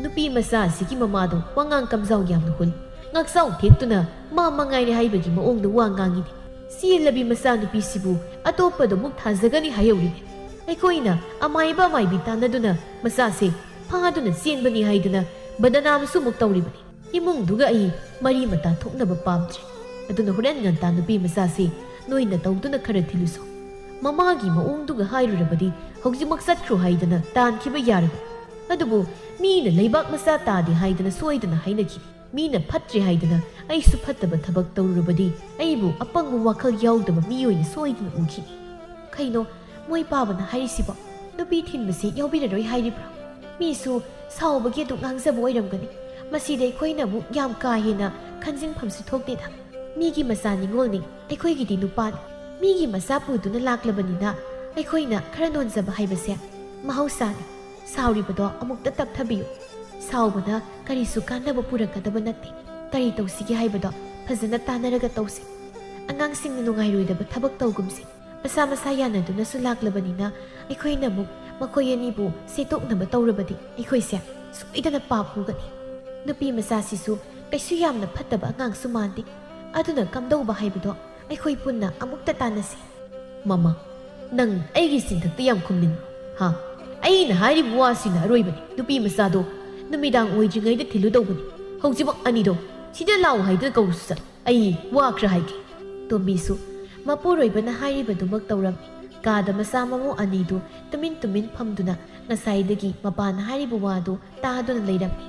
ꯅꯨꯄꯤ ꯃꯆꯥ ꯑꯁꯤꯒꯤ ꯃꯃꯥꯗꯣ ꯋꯥꯉꯥꯡ ꯀꯝꯖꯥꯎ ꯌꯥꯝꯅ ꯍꯨꯜ, ꯉꯥꯛꯆꯥꯎ ꯊꯦꯛꯇꯨꯅ ꯃꯥ ꯃꯉꯥꯏꯔꯦ ꯍꯥꯏꯕꯒꯤ ꯃꯑꯣꯡꯗ ꯋꯥ ꯉꯥꯡꯉꯤꯅꯤ꯫ ꯆꯦꯜꯂꯕꯤ ꯃꯆꯥꯅꯨꯄꯤꯁꯤꯕꯨ ꯑꯇꯣꯞꯄꯗ ꯑꯃꯨꯛ ꯊꯥꯖꯒꯅꯤ ꯍꯥꯏꯍꯧꯔꯤꯅꯦ꯫ ꯑꯩꯈꯣꯏꯅ ꯑꯃꯥꯏꯕ ꯑꯃꯥꯏꯕꯤ ꯇꯥꯟꯅꯗꯨꯅ ꯃꯆꯥꯁꯦ ꯐꯥꯗꯨꯅ ꯆꯦꯟꯕꯅꯤ ꯍꯥꯏꯗꯨꯅ ꯕꯗꯅꯥꯝꯁꯨ ꯑꯃꯨꯛ ꯇꯧꯔꯤꯕꯅꯤ꯫ ꯏꯃꯨꯡꯗꯨꯒ ꯑꯩ ꯃꯔꯤ ꯃꯇꯥ ꯊꯣꯛꯅꯕ ꯄꯥꯝꯗ꯭ꯔꯦ꯫ ꯑꯗꯨꯅ ꯍꯣꯔꯦꯟ ꯉꯟꯇꯥ ꯅꯨꯄꯤ ꯃꯆꯥꯁꯦ ꯅꯣꯏꯅ ꯇꯧꯗꯨꯅ ꯈꯔ ꯊꯤꯜꯂꯨꯁꯣ꯫ ꯃꯃꯥꯒꯤ ꯃꯑꯣꯡꯗꯨꯒ ꯍꯥꯏꯔꯨꯔꯕꯗꯤ ꯍꯧꯖꯤꯛꯃꯛ ꯆꯠꯈ꯭ꯔꯣ ꯍꯥꯏꯗꯅ ꯇꯥꯟꯈꯤꯕ ꯌꯥꯔꯕꯅꯤ꯫ ꯑꯗꯨꯕꯨ ꯃꯤꯅ ꯂꯩꯕꯥꯛ ꯃꯆꯥ ꯇꯥꯗꯦ ꯍꯥꯏꯗꯅ ꯁꯣꯏꯗꯅ ꯍꯥꯏꯅꯈꯤ꯫ ꯃꯤꯅ ꯐꯠꯇ꯭ꯔꯦ ꯍꯥꯏꯗꯅ ꯑꯩꯁꯨ ꯐꯠꯇꯕ ꯊꯕꯛ ꯇꯧꯔꯨꯔꯕꯗꯤ ꯑꯩꯕꯨ ꯑꯄꯪꯕ ꯋꯥꯈꯜ ꯌꯥꯎꯗꯕ ꯃꯤ ꯑꯣꯏꯅ ꯁꯣꯏꯗꯅ ꯎꯈꯤꯅꯤ꯫ ꯀꯩꯅꯣ ꯃꯣꯏ ꯄꯥꯕꯅ ꯍꯥꯏꯔꯤꯁꯤꯕꯣ? ꯅꯨꯄꯤ ꯊꯤꯟꯕꯁꯤ ꯌꯥꯎꯕꯤꯔꯔꯣꯏ ꯍꯥꯏꯔꯤꯕ꯭ꯔꯣ? ꯃꯤꯁꯨ ꯁꯥꯎꯕꯒꯤ ꯑꯗꯨꯛ ꯉꯥꯡꯖꯕ ꯑꯣꯏꯔꯝꯒꯅꯤ꯫ ꯃꯁꯤꯗ ꯑꯩꯈꯣꯏꯅ ꯑꯃꯨꯛ ꯌꯥꯝ ꯀꯥ ꯍꯦꯟꯅ ꯈꯟꯖꯤꯟꯐꯝꯁꯨ ꯊꯣꯛꯇꯦꯗ꯫ ꯃꯤꯒꯤ ꯃꯆꯥ ꯅꯤꯉꯣꯜꯅꯤ, ꯑꯩꯈꯣꯏꯒꯤꯗꯤ ꯅꯨꯄꯥꯅꯤ꯫ ꯃꯤꯒꯤ ꯃꯆꯥ ꯄꯨꯗꯨꯅ ꯂꯥꯛꯂꯕꯅꯤꯅ ꯑꯩꯈꯣꯏꯅ ꯈꯔ ꯅꯣꯟꯖꯕ ꯍꯥꯏꯕꯁꯦ ꯃꯍꯧꯁꯥꯅꯤ꯫ ꯁꯥꯎꯔꯤꯕꯗꯣ ꯑꯃꯨꯛꯇ ꯇꯞꯊꯕꯤꯌꯨ꯫ ꯁꯥꯎꯕꯅ ꯀꯔꯤꯁꯨ ꯀꯥꯟꯅꯕ ꯄꯨꯔꯛꯀꯗꯕ ꯅꯠꯇꯦ꯫ ꯀꯔꯤ ꯇꯧꯁꯤꯒꯦ ꯍꯥꯏꯕꯗꯣ ꯐꯖꯅ ꯇꯥꯟꯅꯔꯒ ꯇꯧꯁꯤ꯫ ꯑꯉꯥꯡꯁꯤꯡꯅ ꯅꯨꯡꯉꯥꯏꯔꯣꯏꯗꯕ ꯊꯕꯛ ꯇꯧꯒꯨꯝꯁꯤ꯫ ꯃꯁꯥ ꯃꯁꯥ ꯌꯥꯅꯗꯨꯅꯁꯨ ꯂꯥꯛꯂꯕꯅꯤꯅ ꯑꯩꯈꯣꯏꯅ ꯑꯃꯨꯛ ꯃꯈꯣꯏ ꯑꯅꯤꯕꯨ ꯁꯦꯠꯇꯣꯛꯅꯕ ꯇꯧꯔꯕꯗꯤ ꯑꯩꯈꯣꯏꯁꯦ ꯁꯣꯏꯗꯅ ꯄꯥꯞ ꯄꯨꯒꯅꯤ꯫ ꯅꯨꯄꯤ ꯃꯆꯥꯁꯤꯁꯨ ꯀꯩꯁꯨ ꯌꯥꯝꯅ ꯐꯠꯇꯕ ꯑꯉꯥꯡꯁꯨ ꯃꯥꯟꯗꯦ꯫ ꯑꯗꯨꯅ ꯀꯝꯗꯧꯕ ꯍꯥꯏꯕꯗꯣ ꯑꯩꯈꯣꯏ ꯄꯨꯟꯅ ꯑꯃꯨꯛꯇ ꯇꯥꯟꯅꯁꯤ꯫ ꯃꯃꯥ, ꯅꯪ ꯑꯩꯒꯤ ꯆꯤꯟꯊꯛꯇ ꯌꯥꯝ ꯈꯨꯝꯅꯤꯡꯕ꯭ꯔꯣ? ꯍꯥ? ꯑꯩꯅ ꯍꯥꯏꯔꯤꯕ ꯋꯥꯁꯤꯅ ꯑꯔꯣꯏꯕꯅꯤ꯫ ꯅꯨꯄꯤ ꯃꯆꯥꯗꯣ ꯅꯨꯃꯤꯗꯥꯡ ꯑꯣꯏꯗ꯭ꯔꯤꯉꯩꯗ ꯊꯤꯜꯂꯨꯗꯧꯕꯅꯤ꯫ ꯍꯧꯖꯤꯛꯃꯛ ꯑꯅꯤꯗꯣ ꯁꯤꯗ ꯂꯥꯛꯎ ꯍꯥꯏꯗꯨꯅ ꯀꯧꯔꯨꯁꯨ ꯆꯠ꯫ ꯑꯩ ꯋꯥ ꯈꯔ ꯍꯥꯏꯒꯦ꯫ ꯇꯣꯝꯕꯤꯁꯨ ꯃꯄꯨꯔꯣꯏꯕꯅ ꯍꯥꯏꯔꯤꯕꯗꯨꯃꯛ ꯇꯧꯔꯝꯃꯤ꯫ ꯀꯥꯗ ꯃꯆꯥ ꯃꯃꯧ ꯑꯅꯤꯗꯨ ꯇꯨꯃꯤꯟ ꯇꯨꯃꯤꯟ ꯐꯝꯗꯨꯅ ꯉꯁꯥꯏꯗꯒꯤ ꯃꯄꯥꯅ ꯍꯥꯏꯔꯤꯕ ꯋꯥꯗꯨ ꯇꯥꯗꯨꯅ ꯂꯩꯔꯝꯃꯤ꯫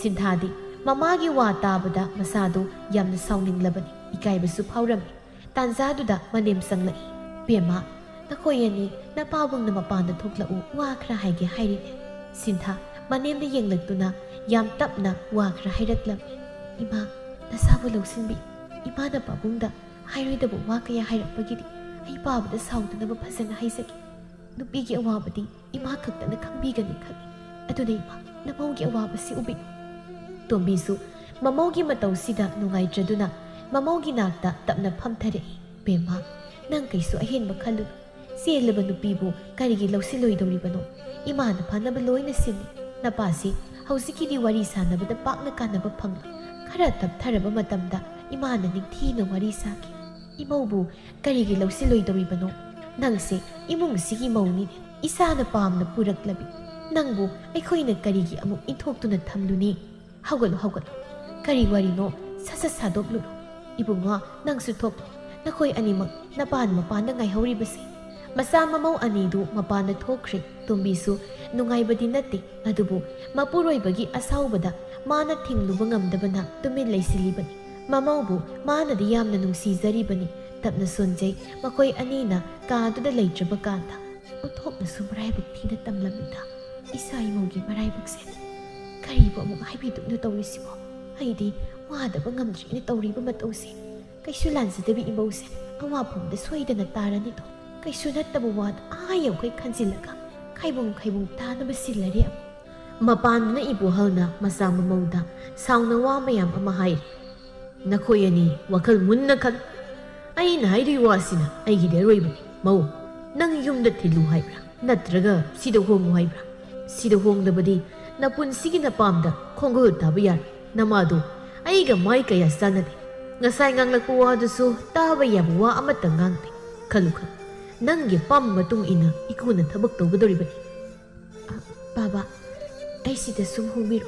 ꯁꯤꯟꯊꯥꯗꯤ ꯃꯃꯥꯒꯤ ꯋꯥ ꯇꯥꯕꯗ ꯃꯁꯥꯗꯨ ꯌꯥꯝꯅ ꯁꯥꯎꯅꯤꯡꯂꯕꯅꯤ꯫ ꯏꯀꯥꯏꯕꯁꯨ ꯐꯥꯎꯔꯝꯃꯤ꯫ ꯇꯥꯟꯖꯥꯗꯨꯗ ꯃꯅꯦꯝ ꯆꯪꯂꯛꯏ꯫ ꯕꯦꯝꯃ, ꯅꯈꯣꯏ ꯑꯅꯤ ꯅꯄꯥꯕꯨꯡꯅ ꯃꯄꯥꯟꯗ ꯊꯣꯛꯂꯛꯎ, ꯋꯥ ꯈꯔ ꯍꯥꯏꯒꯦ ꯍꯥꯏꯔꯤꯅꯦ꯫ ꯁꯤꯟꯊꯥ ꯃꯅꯦꯝꯗ ꯌꯦꯡꯂꯛꯇꯨꯅ ꯌꯥꯝ ꯇꯞꯅ ꯋꯥ ꯈꯔ ꯍꯥꯏꯔꯛꯂꯝꯃꯤ꯫ ꯏꯃꯥ, ꯅꯁꯥꯕꯨ ꯂꯧꯁꯤꯟꯕꯤꯌꯨ꯫ ꯏꯃꯥꯅ ꯄꯥꯕꯨꯡꯗ ꯍꯥꯏꯔꯣꯏꯗꯕ ꯋꯥ ꯀꯌా ꯍꯥꯏꯔꯛꯄꯒꯤꯗꯤ ꯑꯩ ꯄꯥꯕꯗ ꯁꯥꯎꯗꯅꯕ ꯐꯖꯅ ꯍꯥꯏꯖꯒꯦ꯫ ꯅꯨꯄꯤꯒꯤ ꯑꯋꯥꯕꯗꯤ ꯏꯃꯥ ꯈꯛꯇꯅ ꯈꯪꯕꯤꯒꯅꯤ ꯈꯜꯂꯤ꯫ ꯑꯗꯨꯅ ꯏꯃꯥ, ꯅꯃꯧꯒꯤ ꯑꯋꯥꯕꯁꯤ ꯎꯕꯤꯌꯨ꯫ ꯇꯣꯝꯕꯤꯁꯨ ꯃꯃꯧꯒꯤ ꯃꯇꯧꯁꯤꯗ ꯅꯨꯡꯉꯥꯏꯇ꯭ꯔꯗꯨꯅ ꯃꯃꯧꯒꯤ ナꯛꯇ ꯇꯞꯅ ꯐꯝꯊꯔꯛꯏ꯫ ꯕꯦꯝꯃ, ꯅꯪ ꯀꯩꯁꯨ ꯑꯍꯦꯟꯕ ꯈꯜꯂꯨꯅꯨ꯫ ꯆꯦꯜꯂꯕ ꯅꯨꯄꯤꯕꯨ ꯀꯔꯤꯒꯤ ꯂꯧꯁꯤꯜꯂꯣꯏꯗꯧꯔꯤꯕꯅꯣ? ꯏꯃꯥꯅ ꯐꯅꯕ ꯂꯣꯏꯅ ꯁꯤꯜꯂꯤ꯫ ꯅꯄꯥꯁꯤ ꯍꯧꯖꯤꯛꯀꯤꯗꯤ ꯋꯥꯔꯤ ꯁꯥꯟꯅꯕꯗ ꯄꯥꯛꯅ ꯀꯥꯟꯅꯕ ꯐꯪꯂꯣꯏ꯫ ꯈꯔ ꯇꯞꯊꯔꯕ ꯃꯇꯝꯗ ꯏꯃꯥꯅ ꯅꯤꯡꯊꯤꯅ ꯋꯥꯔꯤ ꯁꯥꯈꯤ꯫ ꯏꯃꯧꯕꯨ ꯀꯔꯤꯒꯤ ꯂꯧꯁꯤꯜꯂꯣꯏꯗꯧꯔꯤꯕꯅꯣ? ꯅꯪꯁꯦ ꯏꯃꯨꯡꯁꯤꯒꯤ ꯃꯧꯅꯤꯅꯦ, ꯏꯁꯥꯅ ꯄꯥꯝꯅ ꯄꯨꯔꯛꯂꯕꯤ꯫ ꯅꯪꯕꯨ ꯑꯩꯈꯣꯏꯅ ꯀꯔꯤꯒꯤ ꯑꯃꯨꯛ ꯏꯟꯊꯣꯛꯇꯨꯅ ꯊꯝꯂꯨꯅꯤ? ꯍꯧꯒꯠꯂꯨ ꯍꯧꯒꯠꯂꯨ, ꯀꯔꯤ ꯋꯥꯔꯤꯅꯣ ꯁꯠ ꯁꯠ ꯁꯥꯗꯣꯛꯂꯨꯔꯣ꯫ ꯏꯕꯨꯡꯉꯣ, ꯅꯪꯁꯨ ꯊꯣꯛꯂꯣ꯫ ꯅꯈꯣꯏ ꯑꯅꯤꯃꯛ ꯅꯄꯥꯅ ꯃꯄꯥꯟꯗ ꯉꯥꯏꯍꯧꯔꯤꯕꯁꯦ꯫ ꯃꯆꯥ ꯃꯃꯧ ꯑꯅꯤꯗꯨ ꯃꯄꯥꯟꯗ ꯊꯣꯛꯈ꯭ꯔꯦ꯫ ꯇꯣꯝꯕꯤꯁꯨ ꯅꯨꯡꯉꯥꯏꯕꯗꯤ ꯅꯠꯇꯦ, ꯑꯗꯨꯕꯨ ꯃꯄꯨꯔꯣꯏꯕꯒꯤ ꯑꯁꯥꯎꯕꯗ ꯃꯥꯅ ꯊꯤꯡꯂꯨꯕ ꯉꯝꯗꯕꯅ ꯇꯨꯃꯤꯟ ꯂꯩꯁꯤꯜꯂꯤꯕꯅꯤ꯫ ꯃꯃꯧꯕꯨ ꯃꯥꯅꯗꯤ ꯌꯥꯝꯅ ꯅꯨꯡꯁꯤꯖꯔꯤꯕꯅꯤ꯫ ꯇꯞꯅ ꯁꯣꯟꯖꯩ ꯃꯈꯣꯏ ꯑꯅꯤꯅ ꯀꯥꯗꯨꯗ ꯂꯩꯇ꯭ꯔꯕ ꯀꯥꯟꯗ꯫ ꯑꯣꯟꯊꯣꯛꯅꯁꯨ ꯃꯔꯥꯏꯕꯛ ꯊꯤꯅ ꯇꯝꯂꯝꯃꯤꯗ ꯏꯆꯥ ꯏꯃꯧꯒꯤ ꯃꯔꯥꯏꯕꯛꯁꯦ꯫ ꯀꯔꯤꯕꯨ ꯑꯃꯨꯛ ꯍꯥꯏꯕꯤꯗꯨꯅ ꯇꯧꯔꯤꯁꯤꯕꯣ? ꯑꯩꯗꯤ ꯋꯥꯗꯕ ꯉꯝꯗ꯭ꯔꯦꯅ ꯇꯧꯔꯤꯕ ꯃꯇꯧꯁꯦ꯫ ꯀꯩꯁꯨ ꯂꯥꯟꯖꯗꯕꯤ ꯏꯃꯧꯁꯦ ꯑꯋꯥꯐꯝꯗ ꯁꯣꯏꯗꯅ ꯇꯥꯔꯅꯤꯗꯣ꯫ ꯀꯩꯁꯨ ꯅꯠꯇꯕ ꯋꯥꯗ ꯌꯧꯈꯩ ꯈꯟꯖꯤꯜꯂꯒ ꯈꯥꯏꯕꯨꯡ ꯇꯥꯅꯕ ꯁꯤꯜꯂꯔꯦ ꯑꯃꯨꯛ꯫ ꯃꯄꯥꯟꯗꯨꯅ ꯏꯕꯣꯍꯜꯅ ꯃꯆꯥ ꯃꯃꯧꯗ ꯁꯥꯎꯅ ꯋꯥ ꯃꯌꯥꯝ ꯑꯃ ꯍꯥꯏꯔꯤ꯫ ꯅꯈꯣꯏ ꯑꯅꯤ ꯋꯥꯈꯜ ꯃꯨꯟꯅ ꯈꯜ꯫ ꯑꯩꯅ ꯍꯥꯏꯔꯤꯕ ꯋꯥꯁꯤꯅ ꯑꯩꯒꯤꯗꯤ ꯑꯔꯣꯏꯕꯅꯤ꯫ ꯃꯧ, ꯅꯪ ꯌꯨꯝꯗ ꯊꯤꯜꯂꯨ ꯍꯥꯏꯕ꯭ꯔꯥ ꯅꯠꯇ꯭ꯔꯒ ꯁꯤꯗ ꯍꯣꯡꯉꯨ ꯍꯥꯏꯕ꯭ꯔꯥ? ꯁꯤꯗ ꯍꯣꯡꯂꯕꯗꯤ ꯅꯄꯨꯟꯁꯤꯒꯤ ꯅꯄꯥꯝꯗ ꯈꯣꯡꯒꯨꯜ ꯇꯥꯕ ꯌꯥꯔꯦ꯫ ꯅꯃꯥꯗꯣ ꯑꯩꯒ ꯃꯥꯏ ꯀꯌꯥ ꯆꯥꯟꯅꯗꯦ꯫ ꯉꯁꯥꯏ ꯉꯥꯡꯂꯛꯄ ꯋꯥꯗꯨꯁꯨ ꯇꯥꯕ ꯌꯥꯕ ꯋꯥ ꯑꯃꯠꯇ ꯉꯥꯡꯗꯦ꯫ ꯈꯜꯂꯨ ꯈꯜꯂꯨ, ꯅꯪꯒꯤ ꯑꯄꯥꯝꯕ ꯃꯇꯨꯡ ꯏꯟꯅ ꯏꯀꯨꯅ ꯊꯕꯛ ꯇꯧꯒꯗꯧꯔꯤꯕꯅꯤ꯫ ꯕꯥꯕꯥ, ꯑꯩ ꯁꯤꯗ ꯁꯨꯝ ꯍꯣꯡꯕꯤꯔꯣ꯫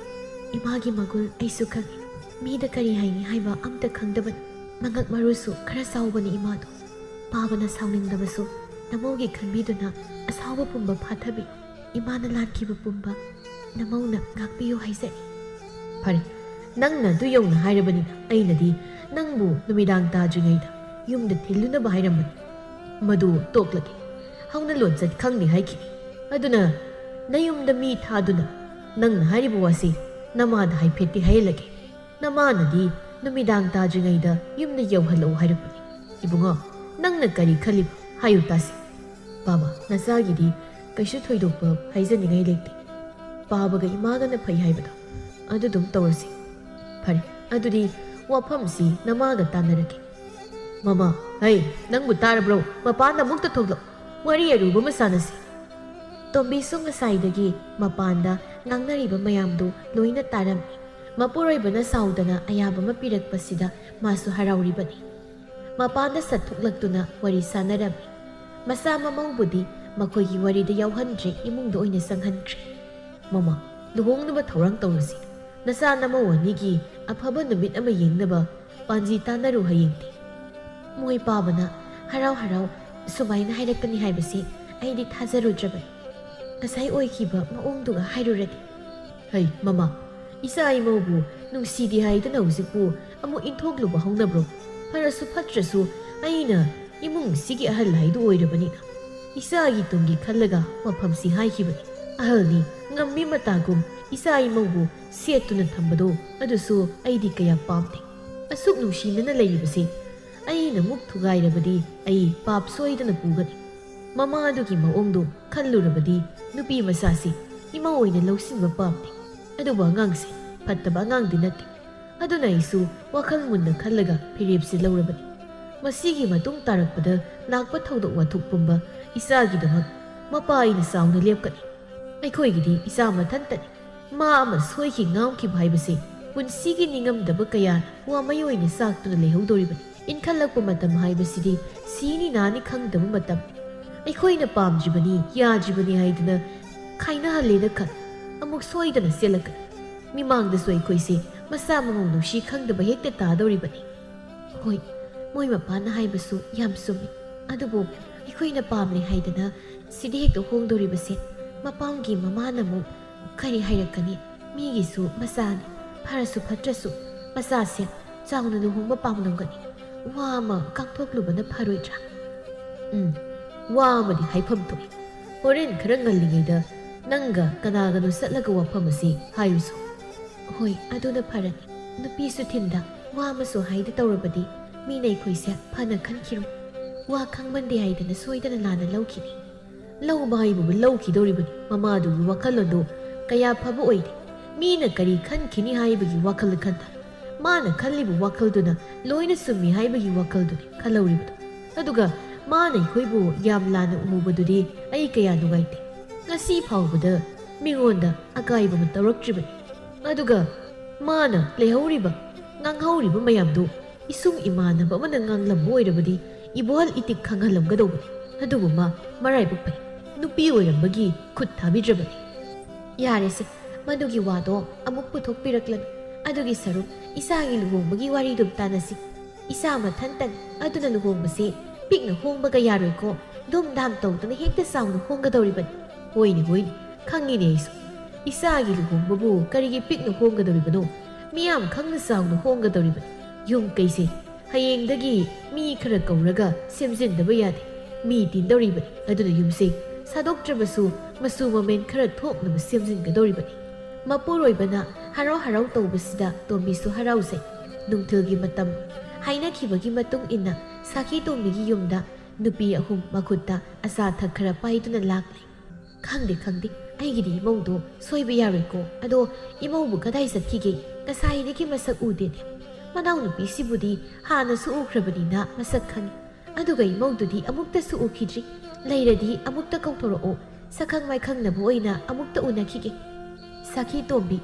ꯏꯃꯥꯒꯤ ꯃꯒꯨꯜ ꯑꯩꯁꯨ ꯈꯪꯏ꯫ ꯃꯤꯗ ꯀꯔꯤ ꯍꯥꯏꯅꯤ ꯍꯥꯏꯕ ꯑꯝꯇ ꯈꯪꯗꯕꯅꯤ꯫ ꯃꯉꯛ ꯃꯔꯨꯁꯨ ꯈꯔ ꯆꯥꯎꯕꯅꯤ ꯏꯃꯥꯗꯣ꯫ ꯄꯥꯕꯅ ꯁꯥꯎꯅꯤꯡꯂꯕꯁꯨ ꯅꯃꯧꯒꯤ ꯈꯟꯕꯤꯗꯨꯅ ꯑꯁꯥꯎꯕ ꯄꯨꯝꯕ ꯐꯥꯊꯕꯤꯌꯨ꯫ ꯏꯃꯥꯅ ꯂꯥꯟꯈꯤꯕ ꯄꯨꯝꯕ ꯅꯃꯧꯅ ꯉꯥꯛꯄꯤꯌꯨ ꯍꯥꯏꯖꯔꯤ꯫ ꯐꯔꯦ, ꯅꯪꯅ ꯑꯗꯨ ꯌꯧꯅ ꯍꯥꯏꯔꯕꯅꯤꯅ ꯑꯩꯅꯗꯤ ꯅꯪꯕꯨ ꯅꯨꯃꯤꯗꯥꯡ ꯇꯥꯗ꯭ꯔꯤꯉꯩꯗ ꯌꯨꯝꯗ ꯊꯤꯜꯂꯨꯅꯕ ꯍꯥꯏꯔꯝꯕꯅꯤ꯫ ꯃꯗꯨ ꯇꯣꯛꯂꯒꯦ꯫ ꯍꯧꯅ ꯂꯣꯟꯆꯠ ꯈꯪꯗꯦ ꯍꯥꯏꯈꯤꯅꯤ꯫ ꯑꯗꯨꯅ ꯅꯌꯨꯝꯗ ꯃꯤ ꯊꯥꯗꯨꯅ ꯅꯪꯅ ꯍꯥꯏꯔꯤꯕ ꯋꯥꯁꯤ ꯅꯃꯥꯗ ꯍꯥꯏꯐꯦꯠꯇꯤ ꯍꯥꯏꯍꯜꯂꯒꯦ꯫ ꯅꯃꯥꯅꯗꯤ ꯅꯨꯃꯤꯗꯥꯡ ꯇꯥꯗ꯭ꯔꯤꯉꯩꯗ ꯌꯨꯝꯗ ꯌꯧꯍꯜꯂꯛꯎ ꯍꯥꯏꯔꯛꯄꯅꯤ꯫ ꯏꯕꯨꯡꯉꯣ, ꯅꯪꯅ ꯀꯔꯤ ꯈꯜꯂꯤꯕ ꯍꯥꯏꯌꯨ ꯇꯥꯁꯤ꯫ ꯕꯥꯕꯥ, ꯅꯆꯥꯒꯤꯗꯤ ꯀꯩꯁꯨ ꯊꯣꯏꯗꯣꯛꯄ ꯍꯥꯏꯖꯅꯤꯡꯉꯥꯏ ꯂꯩꯇꯦ꯫ ꯄꯥꯕꯒ ꯏꯃꯥꯒꯅ ꯐꯩ ꯍꯥꯏꯕꯗꯣ ꯑꯗꯨꯗꯨꯝ ꯇꯧꯔꯁꯤ꯫ ꯐꯔꯦ, ꯑꯗꯨꯗꯤ ꯋꯥꯐꯝꯁꯤ ꯅꯃꯥꯒ ꯇꯥꯟꯅꯔꯒꯦ꯫ ꯃꯃꯥ, ꯍꯩ ꯅꯪꯕꯨ ꯇꯥꯔꯕ꯭ꯔꯣ? ꯃꯄꯥꯟꯗ ꯑꯃꯨꯛꯇ ꯊꯣꯛꯂꯛꯎ, ꯋꯥꯔꯤ ꯑꯔꯨꯕ ꯑꯃ ꯁꯥꯟꯅꯁꯤ꯫ ꯇꯣꯝꯕꯤꯁꯨ ꯉꯁꯥꯏꯗꯒꯤ ꯃꯄꯥꯟꯗ ꯉꯥꯡꯅꯔꯤꯕ ꯃꯌꯥꯝꯗꯨ ꯂꯣꯏꯅ ꯇꯥꯔꯝꯃꯤ꯫ ꯃꯄꯨꯔꯣꯏꯕꯅ ꯁꯥꯎꯗꯅ ꯑꯌꯥꯕ ꯑꯃ ꯄꯤꯔꯛꯄꯁꯤꯗ ꯃꯥꯁꯨ ꯍꯔꯥꯎꯔꯤꯕꯅꯤ꯫ ꯃꯄꯥꯟꯗ ꯁꯠꯊꯣꯛꯂꯛꯇꯨꯅ ꯋꯥꯔꯤ ꯁꯥꯟꯅꯔꯝꯃꯤ꯫ ꯃꯆꯥ ꯃꯃꯧꯕꯨꯗꯤ ꯃꯈꯣꯏꯒꯤ ꯋꯥꯔꯤꯗ ꯌꯥꯎꯍꯟꯗ꯭ꯔꯦ, ꯏꯃꯨꯡꯗ ꯑꯣꯏꯅ ꯆꯪꯍꯟꯈ꯭ꯔꯦ꯫ ꯃꯃꯥ, ꯂꯨꯍꯣꯡꯅꯕ ꯊꯧꯔꯥꯡ ꯇꯧꯔꯁꯤ꯫ ꯅꯆꯥ ꯅꯃꯧ ꯑꯅꯤꯒꯤ ꯑꯐꯕ ꯅꯨꯃꯤꯠ ꯑꯃ ꯌꯦꯡꯅꯕ ꯄꯥꯟꯖꯤ ꯇꯥꯟꯅꯔꯨ ꯍꯌꯦꯡꯗꯤ꯫ ꯃꯣꯏ ꯄꯥꯕꯅ ꯍꯔꯥꯎ ꯍꯔꯥꯎ ꯁꯨꯃꯥꯏꯅ ꯍꯥꯏꯔꯛꯀꯅꯤ ꯍꯥꯏꯕꯁꯤ ꯑꯩꯗꯤ ꯊꯥꯖꯔꯨꯗ꯭ꯔꯕꯅꯤ꯫ ꯉꯁꯥꯏ ꯑꯣꯏꯈꯤꯕ ꯃꯑꯣꯡꯗꯨꯒ ꯍꯥꯏꯔꯨꯔꯗꯤ꯫ ꯍꯩ ꯃꯃꯥ, ꯏꯆꯥ ꯏꯃꯧꯕꯨ ꯅꯨꯡꯁꯤꯗꯦ ꯍꯥꯏꯗꯅ ꯍꯧꯖꯤꯛꯄꯨ ꯑꯃꯨꯛ ꯏꯟꯊꯣꯛꯂꯨꯕ ꯍꯧꯅꯕ꯭ꯔꯣ? ꯐꯔꯁꯨ ꯐꯠꯇ꯭ꯔꯁꯨ ꯑꯩꯅ ꯏꯃꯨꯡꯁꯤꯒꯤ ꯑꯍꯜ ꯍꯥꯏꯗꯨ ꯑꯣꯏꯔꯕꯅꯤꯅ ꯏꯆꯥꯒꯤ ꯇꯨꯡꯒꯤ ꯈꯜꯂꯒ ꯋꯥꯐꯝꯁꯤ ꯍꯥꯏꯈꯤꯕꯅꯤ꯫ ꯑꯍꯜꯅꯤ ꯉꯝꯃꯤ ꯃꯇꯥꯒꯨꯝ ꯏꯆꯥ ꯏꯃꯧꯕꯨ ꯁꯦꯠꯇꯨꯅ ꯊꯝꯕꯗꯣ ꯑꯗꯨꯁꯨ ꯑꯩꯗꯤ ꯀꯌꯥ ꯄꯥꯝꯗꯦ꯫ ꯑꯁꯨꯛ ꯅꯨꯡꯁꯤꯅꯅ ꯂꯩꯔꯤꯕꯁꯦ ꯑꯩꯅ ꯃꯨꯛ ꯊꯨꯒꯥꯏꯔꯕꯗꯤ ꯑꯩ ꯄꯥꯞ ꯁꯣꯏꯗꯅ ꯄꯨꯒꯅꯤ꯫ ꯃꯃꯥ ꯑꯗꯨꯒꯤ ꯃꯑꯣꯡꯗꯣ ꯈꯜꯂꯨꯔꯕꯗꯤ ꯅꯨꯄꯤ ꯃꯆꯥꯁꯤ ꯏꯃꯧ ꯑꯣꯏꯅ ꯂꯧꯁꯤꯟꯕ ꯄꯥꯝꯗꯦ꯫ ꯑꯗꯨꯕꯨ ꯑꯉꯥꯡꯁꯦ ꯐꯠꯇꯕ ꯑꯉꯥꯡꯗꯤ ꯅꯠꯇꯦ꯫ ꯑꯗꯨꯅ ꯑꯩꯁꯨ ꯋꯥꯈꯜ ꯃꯨꯟꯅ ꯈꯜꯂꯒ ꯐꯤꯔꯦꯞꯁꯤ ꯂꯧꯔꯕꯅꯤ꯫ ꯃꯁꯤꯒꯤ ꯃꯇꯨꯡ ꯇꯥꯔꯛꯄꯗ ꯂꯥꯛꯄ ꯊꯧꯗꯣꯛ ꯋꯥꯊꯣꯛ ꯄꯨꯝꯕ ꯏꯆꯥꯒꯤꯗꯃꯛ ꯃꯄꯥ ꯑꯩꯅ ꯆꯥꯎꯅ ꯂꯦꯞꯀꯅꯤ꯫ ꯑꯩꯈꯣꯏꯒꯤꯗꯤ ꯏꯆꯥ ꯃꯊꯟꯇꯅꯤ꯫ ꯃꯥ ꯑꯃ ꯁꯣꯏꯈꯤ ꯉꯥꯝꯈꯤꯕ ꯍꯥꯏꯕꯁꯤ ꯄꯨꯟꯁꯤꯒꯤ ꯅꯤꯡꯉꯝꯗꯕ ꯀꯌꯥꯅ ꯋꯥꯃꯩ ꯑꯣꯏꯅ ꯆꯥꯛꯇꯨꯅ ꯂꯩꯍꯧꯗꯣꯔꯤꯕꯅꯤ꯫ ꯏꯟꯈꯠꯂꯛꯄ ꯃꯇꯝ ꯍꯥꯏꯕꯁꯤꯗꯤ ꯁꯤꯅꯤ ꯅꯥꯅꯤ ꯈꯪꯗꯕ ꯃꯇꯝꯅꯤ꯫ ꯑꯩꯈꯣꯏꯅ ꯄꯥꯝꯗ꯭ꯔꯤꯕꯅꯤ ꯌꯥꯗ꯭ꯔꯤꯕꯅꯤ ꯍꯥꯏꯗꯨꯅ ꯈꯥꯏꯅꯍꯜꯂꯦꯅ ꯈꯜ ꯑꯃꯨꯛ ꯁꯣꯏꯗꯅ ꯆꯦꯜꯂꯛꯀꯅꯤ꯫ ꯃꯤꯃꯥꯡꯗꯁꯨ ꯑꯩꯈꯣꯏꯁꯦ ꯃꯆꯥ ꯃꯃꯧ ꯅꯨꯡꯁꯤ ꯈꯪꯗꯕ ꯍꯦꯛꯇ ꯇꯥꯗꯧꯔꯤꯕꯅꯤ꯫ ꯍꯣꯏ, ꯃꯣꯏ ꯃꯄꯥꯅ ꯍꯥꯏꯕꯁꯨ ꯌꯥꯝ ꯆꯨꯝꯃꯤ꯫ ꯑꯗꯨꯕꯨ ꯑꯩꯈꯣꯏꯅ ꯄꯥꯝꯂꯦ ꯍꯥꯏꯗꯅ ꯁꯤꯗ ꯍꯦꯛꯇ ꯍꯣꯡꯗꯣꯔꯤꯕꯁꯦ ꯃꯄꯥꯝꯒꯤ ꯃꯃꯥꯅ ꯑꯃꯨꯛ ꯀꯔꯤ ꯍꯥꯏꯔꯛꯀꯅꯤ? ꯃꯤꯒꯤꯁꯨ ꯃꯆꯥꯅꯤ, ꯐꯔꯁꯨ ꯐꯠꯇ꯭ꯔꯁꯨ ꯃꯆꯥꯁꯦ ꯆꯥꯎꯅ ꯂꯨꯍꯣꯡꯕ ꯄꯥꯝꯂꯝꯒꯅꯤ꯫ ꯋꯥ ꯑꯃ ꯀꯥꯡꯊꯣꯛꯂꯨꯕꯅ ꯐꯔꯣꯏꯗ꯭ꯔꯥ? ꯋꯥ ꯑꯃꯗꯤ ꯍꯥꯏꯐꯝ ꯊꯣꯛꯏ꯫ ꯍꯣꯔꯦꯟ ꯈꯔ ꯉꯜꯂꯤꯉꯩꯗ ꯅꯪꯒ ꯀꯅꯥꯒꯅꯣ ꯆꯠꯂꯒ ꯋꯥꯐꯝ ꯑꯁꯤ ꯍꯥꯏꯔꯨꯁꯨ꯫ ꯍꯣꯏ, ꯑꯗꯨꯅ ꯐꯔꯅꯤ꯫ ꯅꯨꯄꯤꯁꯨ ꯊꯤꯟꯗ ꯋꯥ ꯑꯃꯁꯨ ꯍꯥꯏꯗ ꯇꯧꯔꯕꯗꯤ ꯃꯤꯅ ꯑꯩꯈꯣꯏꯁꯦ ꯐꯅ ꯈꯟꯈꯤꯔꯣꯏ꯫ ꯋꯥ ꯈꯪꯃꯟꯗꯦ ꯍꯥꯏꯗꯅ ꯁꯣꯏꯗꯅ ꯂꯥꯟꯅ ꯂꯧꯈꯤꯅꯤ꯫ ꯂꯧꯕ ꯍꯥꯏꯕꯕꯨ ꯂꯧꯈꯤꯗꯧꯔꯤꯕꯅꯤ꯫ ꯃꯃꯥꯗꯨꯒꯤ ꯋꯥꯈꯜꯂꯣꯟꯗꯨ ꯀꯌꯥ ꯐꯕ ꯑꯣꯏꯗꯦ꯫ ꯃꯤꯅ ꯀꯔꯤ ꯈꯟꯈꯤꯅꯤ ꯍꯥꯏꯕꯒꯤ ꯋꯥꯈꯜ ꯈꯟꯗ ꯃꯥꯅ ꯈꯜꯂꯤꯕ ꯋꯥꯈꯜꯗꯨꯅ ꯂꯣꯏꯅ ꯆꯨꯝꯃꯤ ꯍꯥꯏꯕꯒꯤ ꯋꯥꯈꯜꯗꯨꯅꯤ ꯈꯜꯍꯧꯔꯤꯕꯗꯨ꯫ ꯑꯗꯨꯒ ꯃꯥꯅ ꯑꯩꯈꯣꯏꯕꯨ ꯌꯥꯝ ꯂꯥꯟꯅ ꯎꯍꯧꯕꯗꯨꯗꯤ ꯑꯩ ꯀꯌꯥ ꯅꯨꯡꯉꯥꯏꯇꯦ꯫ ꯉꯁꯤ ꯐꯥꯎꯕꯗ ꯃꯤꯉꯣꯟꯗ ꯑꯀꯥꯏꯕ ꯑꯃ ꯇꯧꯔꯛꯇ꯭ꯔꯤꯕꯅꯤ꯫ ꯑꯗꯨꯒ ꯃꯥꯅ ꯂꯩꯍꯧꯔꯤꯕ ꯉꯥꯡꯍꯧꯔꯤꯕ ꯃꯌꯥꯝꯗꯨ ꯏꯁꯨꯡ ꯏꯃꯥꯟꯅꯕ ꯑꯃꯅ ꯉꯥꯡꯂꯝꯕ ꯑꯣꯏꯔꯕꯗꯤ ꯏꯕꯣꯍꯜ ꯏꯇꯤꯛ ꯈꯪꯍꯜꯂꯝꯒꯗꯧꯕꯅꯤ꯫ ꯑꯗꯨꯕꯨ ꯃꯥ ꯃꯔꯥꯏꯕꯛ ꯐꯩ, ꯅꯨꯄꯤ ꯑꯣꯏꯔꯝꯕꯒꯤ ꯈꯨꯠ ꯊꯥꯕꯤꯗ꯭ꯔꯕꯅꯤ꯫ ꯌꯥꯔꯦꯁꯦ, ꯃꯗꯨꯒꯤ ꯋꯥꯗꯣ ꯑꯃꯨꯛ ꯄꯨꯊꯣꯛꯄꯤꯔꯛꯂꯅꯤ꯫ ꯑꯗꯨꯒꯤ ꯁꯔꯨꯛ ꯏꯆꯥꯒꯤ ꯂꯨꯍꯣꯡꯕꯒꯤ ꯋꯥꯔꯤꯗꯨ ꯇꯥꯟꯅꯁꯤ꯫ ꯏꯆꯥ ꯃꯊꯟꯇꯅꯤ, ꯑꯗꯨꯅ ꯂꯨꯍꯣꯡꯕꯁꯦ ꯄꯤꯛꯅ ꯍꯣꯡꯕꯒ ꯌꯥꯔꯣꯏꯀꯣ꯫ ꯙꯨꯝꯙꯥꯝ ꯇꯧꯗꯨꯅ ꯍꯦꯛꯇ ꯆꯥꯎꯅ ꯍꯣꯡꯒꯗꯧꯔꯤꯕꯅꯤ꯫ ꯍꯣꯏꯅꯦ ꯍꯣꯏꯅꯦ, ꯈꯪꯉꯤꯅꯦ ꯑꯩꯁꯨ꯫ ꯏꯆꯥꯒꯤ ꯂꯨꯍꯣꯡꯕꯕꯨ ꯀꯔꯤꯒꯤ ꯄꯤꯛꯅ ꯍꯣꯡꯒꯗꯧꯔꯤꯕꯅꯣ? ಮಿಯಾಮ್ ಖಂಗ್ನ ಸಾವ್ನ ಹೋಂಗದೌರಿಬನಿ ಯುಂ ಕೈಸೆ ಹಯೇಂದಗಿ ಮೀ ಖರ ಕೌರಗ ಸೆಮ್ಜಿಂದಬ ಯಾದೆ ಮೀ ತಿಂದೌರಿಬನಿ ಅದುನ ಯುಂಸೆ ಸಾದೋಕ್ಟ್ರಬಸು ಮಸು ಮಮೆನ್ ಖರ ಥೋಕ್ನಬ ಸೆಮ್ಜಿಂಗದೌರಿಬನಿ ಮಪುರೋಯ್ಬನ ಹರಾವ್ ಹರಾವ್ ತೌಬಸಿದ ತೋಂಬಿಸು ಹರಾವ್ಸೆ ನುಂಥಿಲ್ಗಿ ಮತಂ ಹಾಯ್ನಖಿಬಗಿ ಮತುಂಗ್ ಇನ್ನ ಸಾಕಿ ತೋಂಬಿಗಿ ಯುಂದ ನುಪಿ ಅಹುಂ ಮಖುತ್ತ ಅಸಾಥ ಖರ ಪಾಯ್ದುನ ಲಾಕ್ಲೆ ಖಂಗ್ದೆ ಖಂಗ್ದೆ ꯑꯩꯒꯤꯗꯤ ꯏꯃꯧꯗꯣ ꯁꯣꯏꯕ ꯌꯥꯔꯣꯏꯀꯣ ꯑꯗꯣ ꯏꯃꯧꯕꯨ ꯀꯗꯥꯏ ꯆꯠꯈꯤꯒꯦ ꯉꯁꯥꯏꯗꯒꯤ ꯃꯁꯛ ꯎꯗꯦꯅꯦ ꯃꯅꯥꯎꯅꯨꯄꯤꯁꯤꯕꯨꯗꯤ ꯍꯥꯟꯅꯁꯨ ꯎꯈ꯭ꯔꯕꯅꯤꯅ ꯃꯁꯛ ꯈꯪꯉꯤ ꯑꯗꯨꯒ ꯏꯃꯧꯗꯨꯗꯤ ꯑꯃꯨꯛꯇꯁꯨ ꯎꯈꯤꯗ꯭ꯔꯤ ꯂꯩꯔꯗꯤ ꯑꯃꯨꯛꯇ ꯀꯧꯊꯣꯔꯛꯑꯣ ꯁꯛꯈꯪ ꯃꯥꯏꯈꯪꯅꯕ ꯑꯣꯏꯅ ꯑꯃꯨꯛꯇ ꯎꯅꯈꯤꯒꯦ ꯁꯈꯤ ꯇꯣꯝꯕꯤ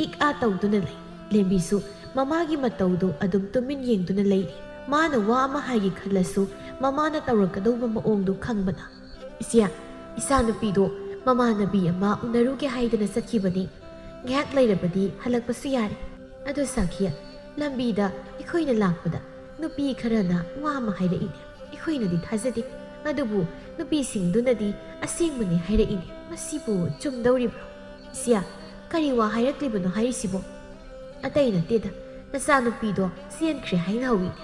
ꯏꯛ ꯑꯥ ꯇꯧꯗꯨꯅ ꯂꯩ ꯂꯦꯝꯕꯤꯁꯨ ꯃꯃꯥꯒꯤ ꯃꯇꯧꯗꯣ ꯑꯗꯨꯝ ꯇꯨꯃꯤꯟ ꯌꯦꯡꯗꯨꯅ ꯂꯩꯔꯤ ꯃꯥꯅ ꯋꯥ ꯑꯃ ꯍꯥꯏꯒꯦ ꯈꯜꯂꯁꯨ ꯃꯃꯥꯅ ꯇꯧꯔꯛꯀꯗꯧꯕ ꯃꯑꯣꯡꯗꯣ ꯈꯪꯕꯅ ꯏꯆꯦ ꯏꯆꯥꯅꯨꯄꯤꯗꯣ ꯃꯃꯥꯟꯅꯕꯤ ꯑꯃ ꯎꯅꯔꯨꯒꯦ ꯍꯥꯏꯗꯅ ꯆꯠꯈꯤꯕꯅꯤ ꯉꯥꯏꯍꯥꯛ ꯂꯩꯔꯕꯗꯤ ꯍꯜꯂꯛꯄꯁꯨ ꯌꯥꯔꯦ ꯑꯗꯣ ꯁꯥꯈꯤꯌꯥ ꯂꯝꯕꯤꯗ ꯑꯩꯈꯣꯏꯅ ꯂꯥꯛꯄꯗ ꯅꯨꯄꯤ ꯈꯔꯅ ꯋꯥ ꯑꯃ ꯍꯥꯏꯔꯛꯏꯅꯦ ꯑꯩꯈꯣꯏꯅꯗꯤ ꯊꯥꯖꯗꯦ ꯑꯗꯨꯕꯨ ꯅꯨꯄꯤꯁꯤꯡꯗꯨꯅꯗꯤ ꯑꯁꯦꯡꯕꯅꯤ ꯍꯥꯏꯔꯛꯏꯅꯦ ꯃꯁꯤꯕꯨ ꯆꯨꯝꯗꯧꯔꯤꯕ꯭ꯔꯣ ꯏꯆꯦ ꯀꯔꯤ ꯋꯥ ꯍꯥꯏꯔꯛꯂꯤꯕꯅꯣ ꯍꯥꯏꯔꯤꯁꯤꯕꯣ ꯑꯇꯩ ꯅꯠꯇꯦꯗ ꯅꯆꯥꯅꯨꯄꯤꯗꯣ ꯆꯦꯟꯈ꯭ꯔꯦ ꯍꯥꯏꯅ ꯍꯧꯋꯤꯅꯦ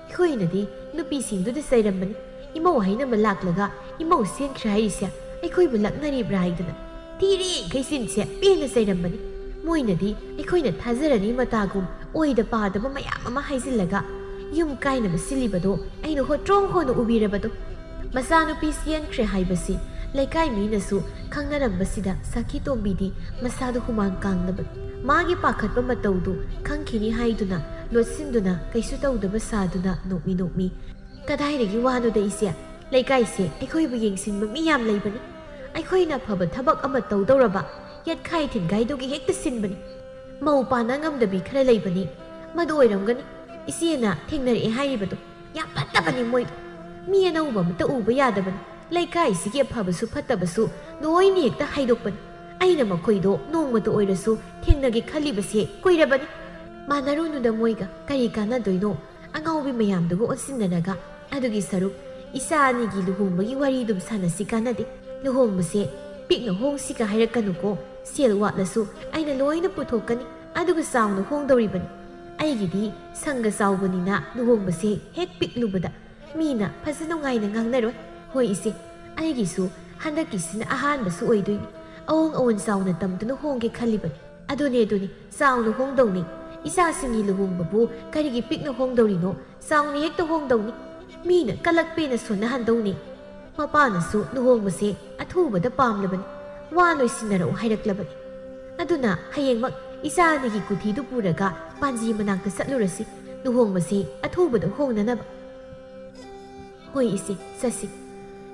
ꯑꯩꯈꯣꯏꯅꯗꯤ ꯅꯨꯄꯤꯁꯤꯡꯗꯨꯗ ꯆꯩꯔꯝꯕꯅꯤ ꯏꯃꯧ ꯍꯥꯏꯅꯕ ꯂꯥꯛꯂꯒ ꯏꯃꯧ ꯆꯦꯟꯈ꯭ꯔꯦ ꯍꯥꯏꯔꯤꯁꯦ ꯑꯩꯈꯣꯏꯕꯨ ꯂꯛꯅꯔꯤꯕ꯭ꯔꯥ ꯍꯥꯏꯗꯅ ꯊꯤꯔꯦꯡꯈꯩ ꯆꯤꯟꯁꯦ ꯄꯦꯟꯅ ꯆꯩꯔꯝꯕꯅꯤ ꯃꯣꯏꯅꯗꯤ ꯑꯩꯈꯣꯏꯅ ꯊꯥꯖꯔꯅꯤ ꯃꯇꯥꯒꯨꯝ ꯑꯣꯏꯗ ꯄꯥꯗꯕ ꯃꯌꯥꯝ ꯑꯃ ꯍꯥꯏꯖꯤꯜꯂꯒ ꯌꯨꯝ ꯀꯥꯏꯅꯕ ꯁꯤꯜꯂꯤꯕꯗꯣ ꯑꯩꯅ ꯍꯣꯇ꯭ꯔꯣꯡ ꯍꯣꯟꯅ ꯎꯕꯤꯔꯕꯗꯣ ꯃꯆꯥꯅꯨꯄꯤ ꯆꯦꯟꯈ꯭ꯔꯦ ꯍꯥꯏꯕꯁꯤ ꯂꯩꯀꯥꯏ ꯃꯤꯅꯁꯨ ꯈꯪꯅꯔꯝꯕꯁꯤꯗ ꯁꯈꯤ ꯇꯣꯝꯕꯤꯗꯤ ꯃꯁꯥꯗ ꯍꯨꯃꯥꯡ ꯀꯥꯡꯂꯕꯅꯤ ꯃꯥꯒꯤ ꯄꯥꯈꯠꯄ ꯃꯇꯧꯗꯨ ꯈꯪꯈꯤꯅꯤ ꯍꯥꯏꯗꯨꯅ ꯂꯣꯠꯁꯤꯟꯗꯨꯅ ꯀꯩꯁꯨ ꯇꯧꯗꯕ ꯁꯥꯗꯨꯅ ꯅꯣꯛꯃꯤ ꯅꯣꯛꯃꯤ ꯀꯗꯥꯏꯗꯒꯤ ꯋꯥꯅꯣꯗ ꯏꯆꯦ ꯂꯩꯀꯥꯏꯁꯦ ꯑꯩꯈꯣꯏꯕꯨ ꯌꯦꯡꯁꯤꯟꯕ ꯃꯤ ꯌꯥꯝ ꯂꯩꯕꯅꯤ ꯑꯩꯈꯣꯏꯅ ꯐꯕ ꯊꯕꯛ ꯑꯃ ꯇꯧꯗꯧꯔꯕ ꯌꯦꯠꯈꯥꯏ ꯊꯤꯟꯒꯥꯏꯗꯨꯒꯤ ꯍꯦꯛꯇ ꯁꯤꯟꯕꯅꯤ꯫ ꯃꯧ ꯄꯥꯟꯅ ꯉꯝꯗꯕꯤ ꯈꯔ ꯂꯩꯕꯅꯤ, ꯃꯗꯨ ꯑꯣꯏꯔꯝꯒꯅꯤ ꯏꯆꯦꯅ ꯊꯦꯡꯅꯔꯛꯑꯦ ꯍꯥꯏꯔꯤꯕꯗꯣ꯫ ꯌꯥꯝ ꯐꯠꯇꯕꯅꯤ ꯃꯣꯏꯗꯣ, ꯃꯤ ꯑꯅꯧꯕ ꯑꯃꯇ ꯎꯕ ꯌꯥꯗꯕꯅꯤ, ꯂꯩꯀꯥꯏꯁꯤꯒꯤ ꯑꯐꯕꯁꯨ ꯐꯠꯇꯕꯁꯨ ꯂꯣꯏꯅ ꯍꯦꯛꯇ ꯍꯥꯏꯗꯣꯛꯄꯅꯤ꯫ ꯑꯩꯅ ꯃꯈꯣꯏꯗꯣ ꯅꯣꯡꯃꯇ ꯑꯣꯏꯔꯁꯨ ꯊꯦꯡꯅꯒꯦ ꯈꯜꯂꯤꯕꯁꯦ ꯀꯨꯏꯔꯕꯅꯤ꯫ ꯃꯥꯟꯅꯔꯨꯅꯨꯗ ꯃꯣꯏꯒ, ꯀꯔꯤ ꯀꯥꯟꯅꯗꯣꯏꯅꯣ ꯑꯉꯥꯎꯕꯤ ꯃꯌꯥꯝꯗꯨꯒ ꯑꯣꯟꯁꯤꯟꯅꯔꯒ꯫ ꯑꯗꯨꯒꯤ ꯁꯔꯨꯛ ꯏꯆꯥ ꯑꯅꯤꯒꯤ ꯂꯨꯍꯣꯡꯕꯒꯤ ꯋꯥꯔꯤꯗꯨꯝ ꯁꯥꯟꯅꯁꯤ ꯀꯥꯟꯅꯗꯦ꯫ ꯂꯨꯍꯣꯡꯕꯁꯦ ꯄꯤꯛꯅ ꯍꯣꯡꯁꯤꯒ ꯍꯥꯏꯔꯛꯀꯅꯨꯀꯣ, ꯁꯦꯜ ꯋꯥꯠꯂꯁꯨ ꯑꯩꯅ ꯂꯣꯏꯅ ꯄꯨꯊꯣꯛꯀꯅꯤ, ꯑꯗꯨꯒ ꯆꯥꯎꯅ ꯍꯣꯡꯗꯧꯔꯤꯕꯅꯤ꯫ ꯑꯩꯒꯤꯗꯤ ꯁꯪꯒ ꯆꯥꯎꯕꯅꯤꯅ ꯂꯨꯍꯣꯡꯕꯁꯦ ꯍꯦꯛ ꯄꯤꯛꯂꯨꯕꯗ ꯃꯤꯅ ꯐꯖ ꯅꯨꯡꯉꯥꯏꯅ ꯉꯥꯡꯅꯔꯣꯏ꯫ ꯍꯣꯏ ꯏꯆꯦ, ꯑꯩꯒꯤꯁꯨ ꯍꯟꯗꯛꯀꯤꯁꯤꯅ ꯑꯍꯥꯟꯕꯁꯨ ꯑꯣꯏꯗꯣꯏꯅꯤ, ꯑꯋꯣꯡ ꯑꯋꯣꯟ ꯆꯥꯎꯅ ꯇꯝꯗꯨꯅ ꯍꯣꯡꯒꯦ ꯈꯜꯂꯤꯕꯅꯤ꯫ ꯑꯗꯨꯅꯤ ꯆꯥꯎꯅ ꯍꯣꯡꯗꯧꯅꯤ꯫ ꯏꯆꯥꯁꯤꯡꯒꯤ ꯂꯨꯍꯣꯡꯕꯕꯨ ꯀꯔꯤꯒꯤ ꯄꯤꯛꯅ ꯍꯣꯡꯗꯧꯔꯤꯅꯣ? ꯆꯥꯎꯅ ꯍꯦꯛꯇ ꯍꯣꯡꯗꯧꯅꯤ, ꯃꯤꯅ ꯀꯂꯛꯄꯦꯅ ꯁꯣꯟꯅꯍꯟꯗꯧꯅꯤ꯫ ꯃꯄꯥꯅꯁꯨ ꯂꯨꯍꯣꯡꯕꯁꯦ ꯑꯊꯨꯕꯗ ꯄꯥꯝꯂꯕꯅꯤ, ꯋꯥ ꯂꯣꯏꯁꯤꯟꯅꯔꯛꯎ ꯍꯥꯏꯔꯛꯂꯕꯅꯤ꯫ ꯑꯗꯨꯅ ꯍꯌꯦꯡꯃꯛ ꯏꯆꯥ ꯑꯅꯤꯒꯤ ꯀꯨꯊꯤꯗꯨ ꯄꯨꯔꯒ ꯄꯥꯟꯖꯤ ꯃꯅꯥꯛꯇ ꯆꯠꯂꯨꯔꯁꯤ, ꯂꯨꯍꯣꯡꯕꯁꯦ ꯑꯊꯨꯕꯗ ꯍꯣꯡꯅꯅꯕ꯫ ꯍꯣꯏ ꯏꯆꯦ, ꯆꯠꯁꯤ꯫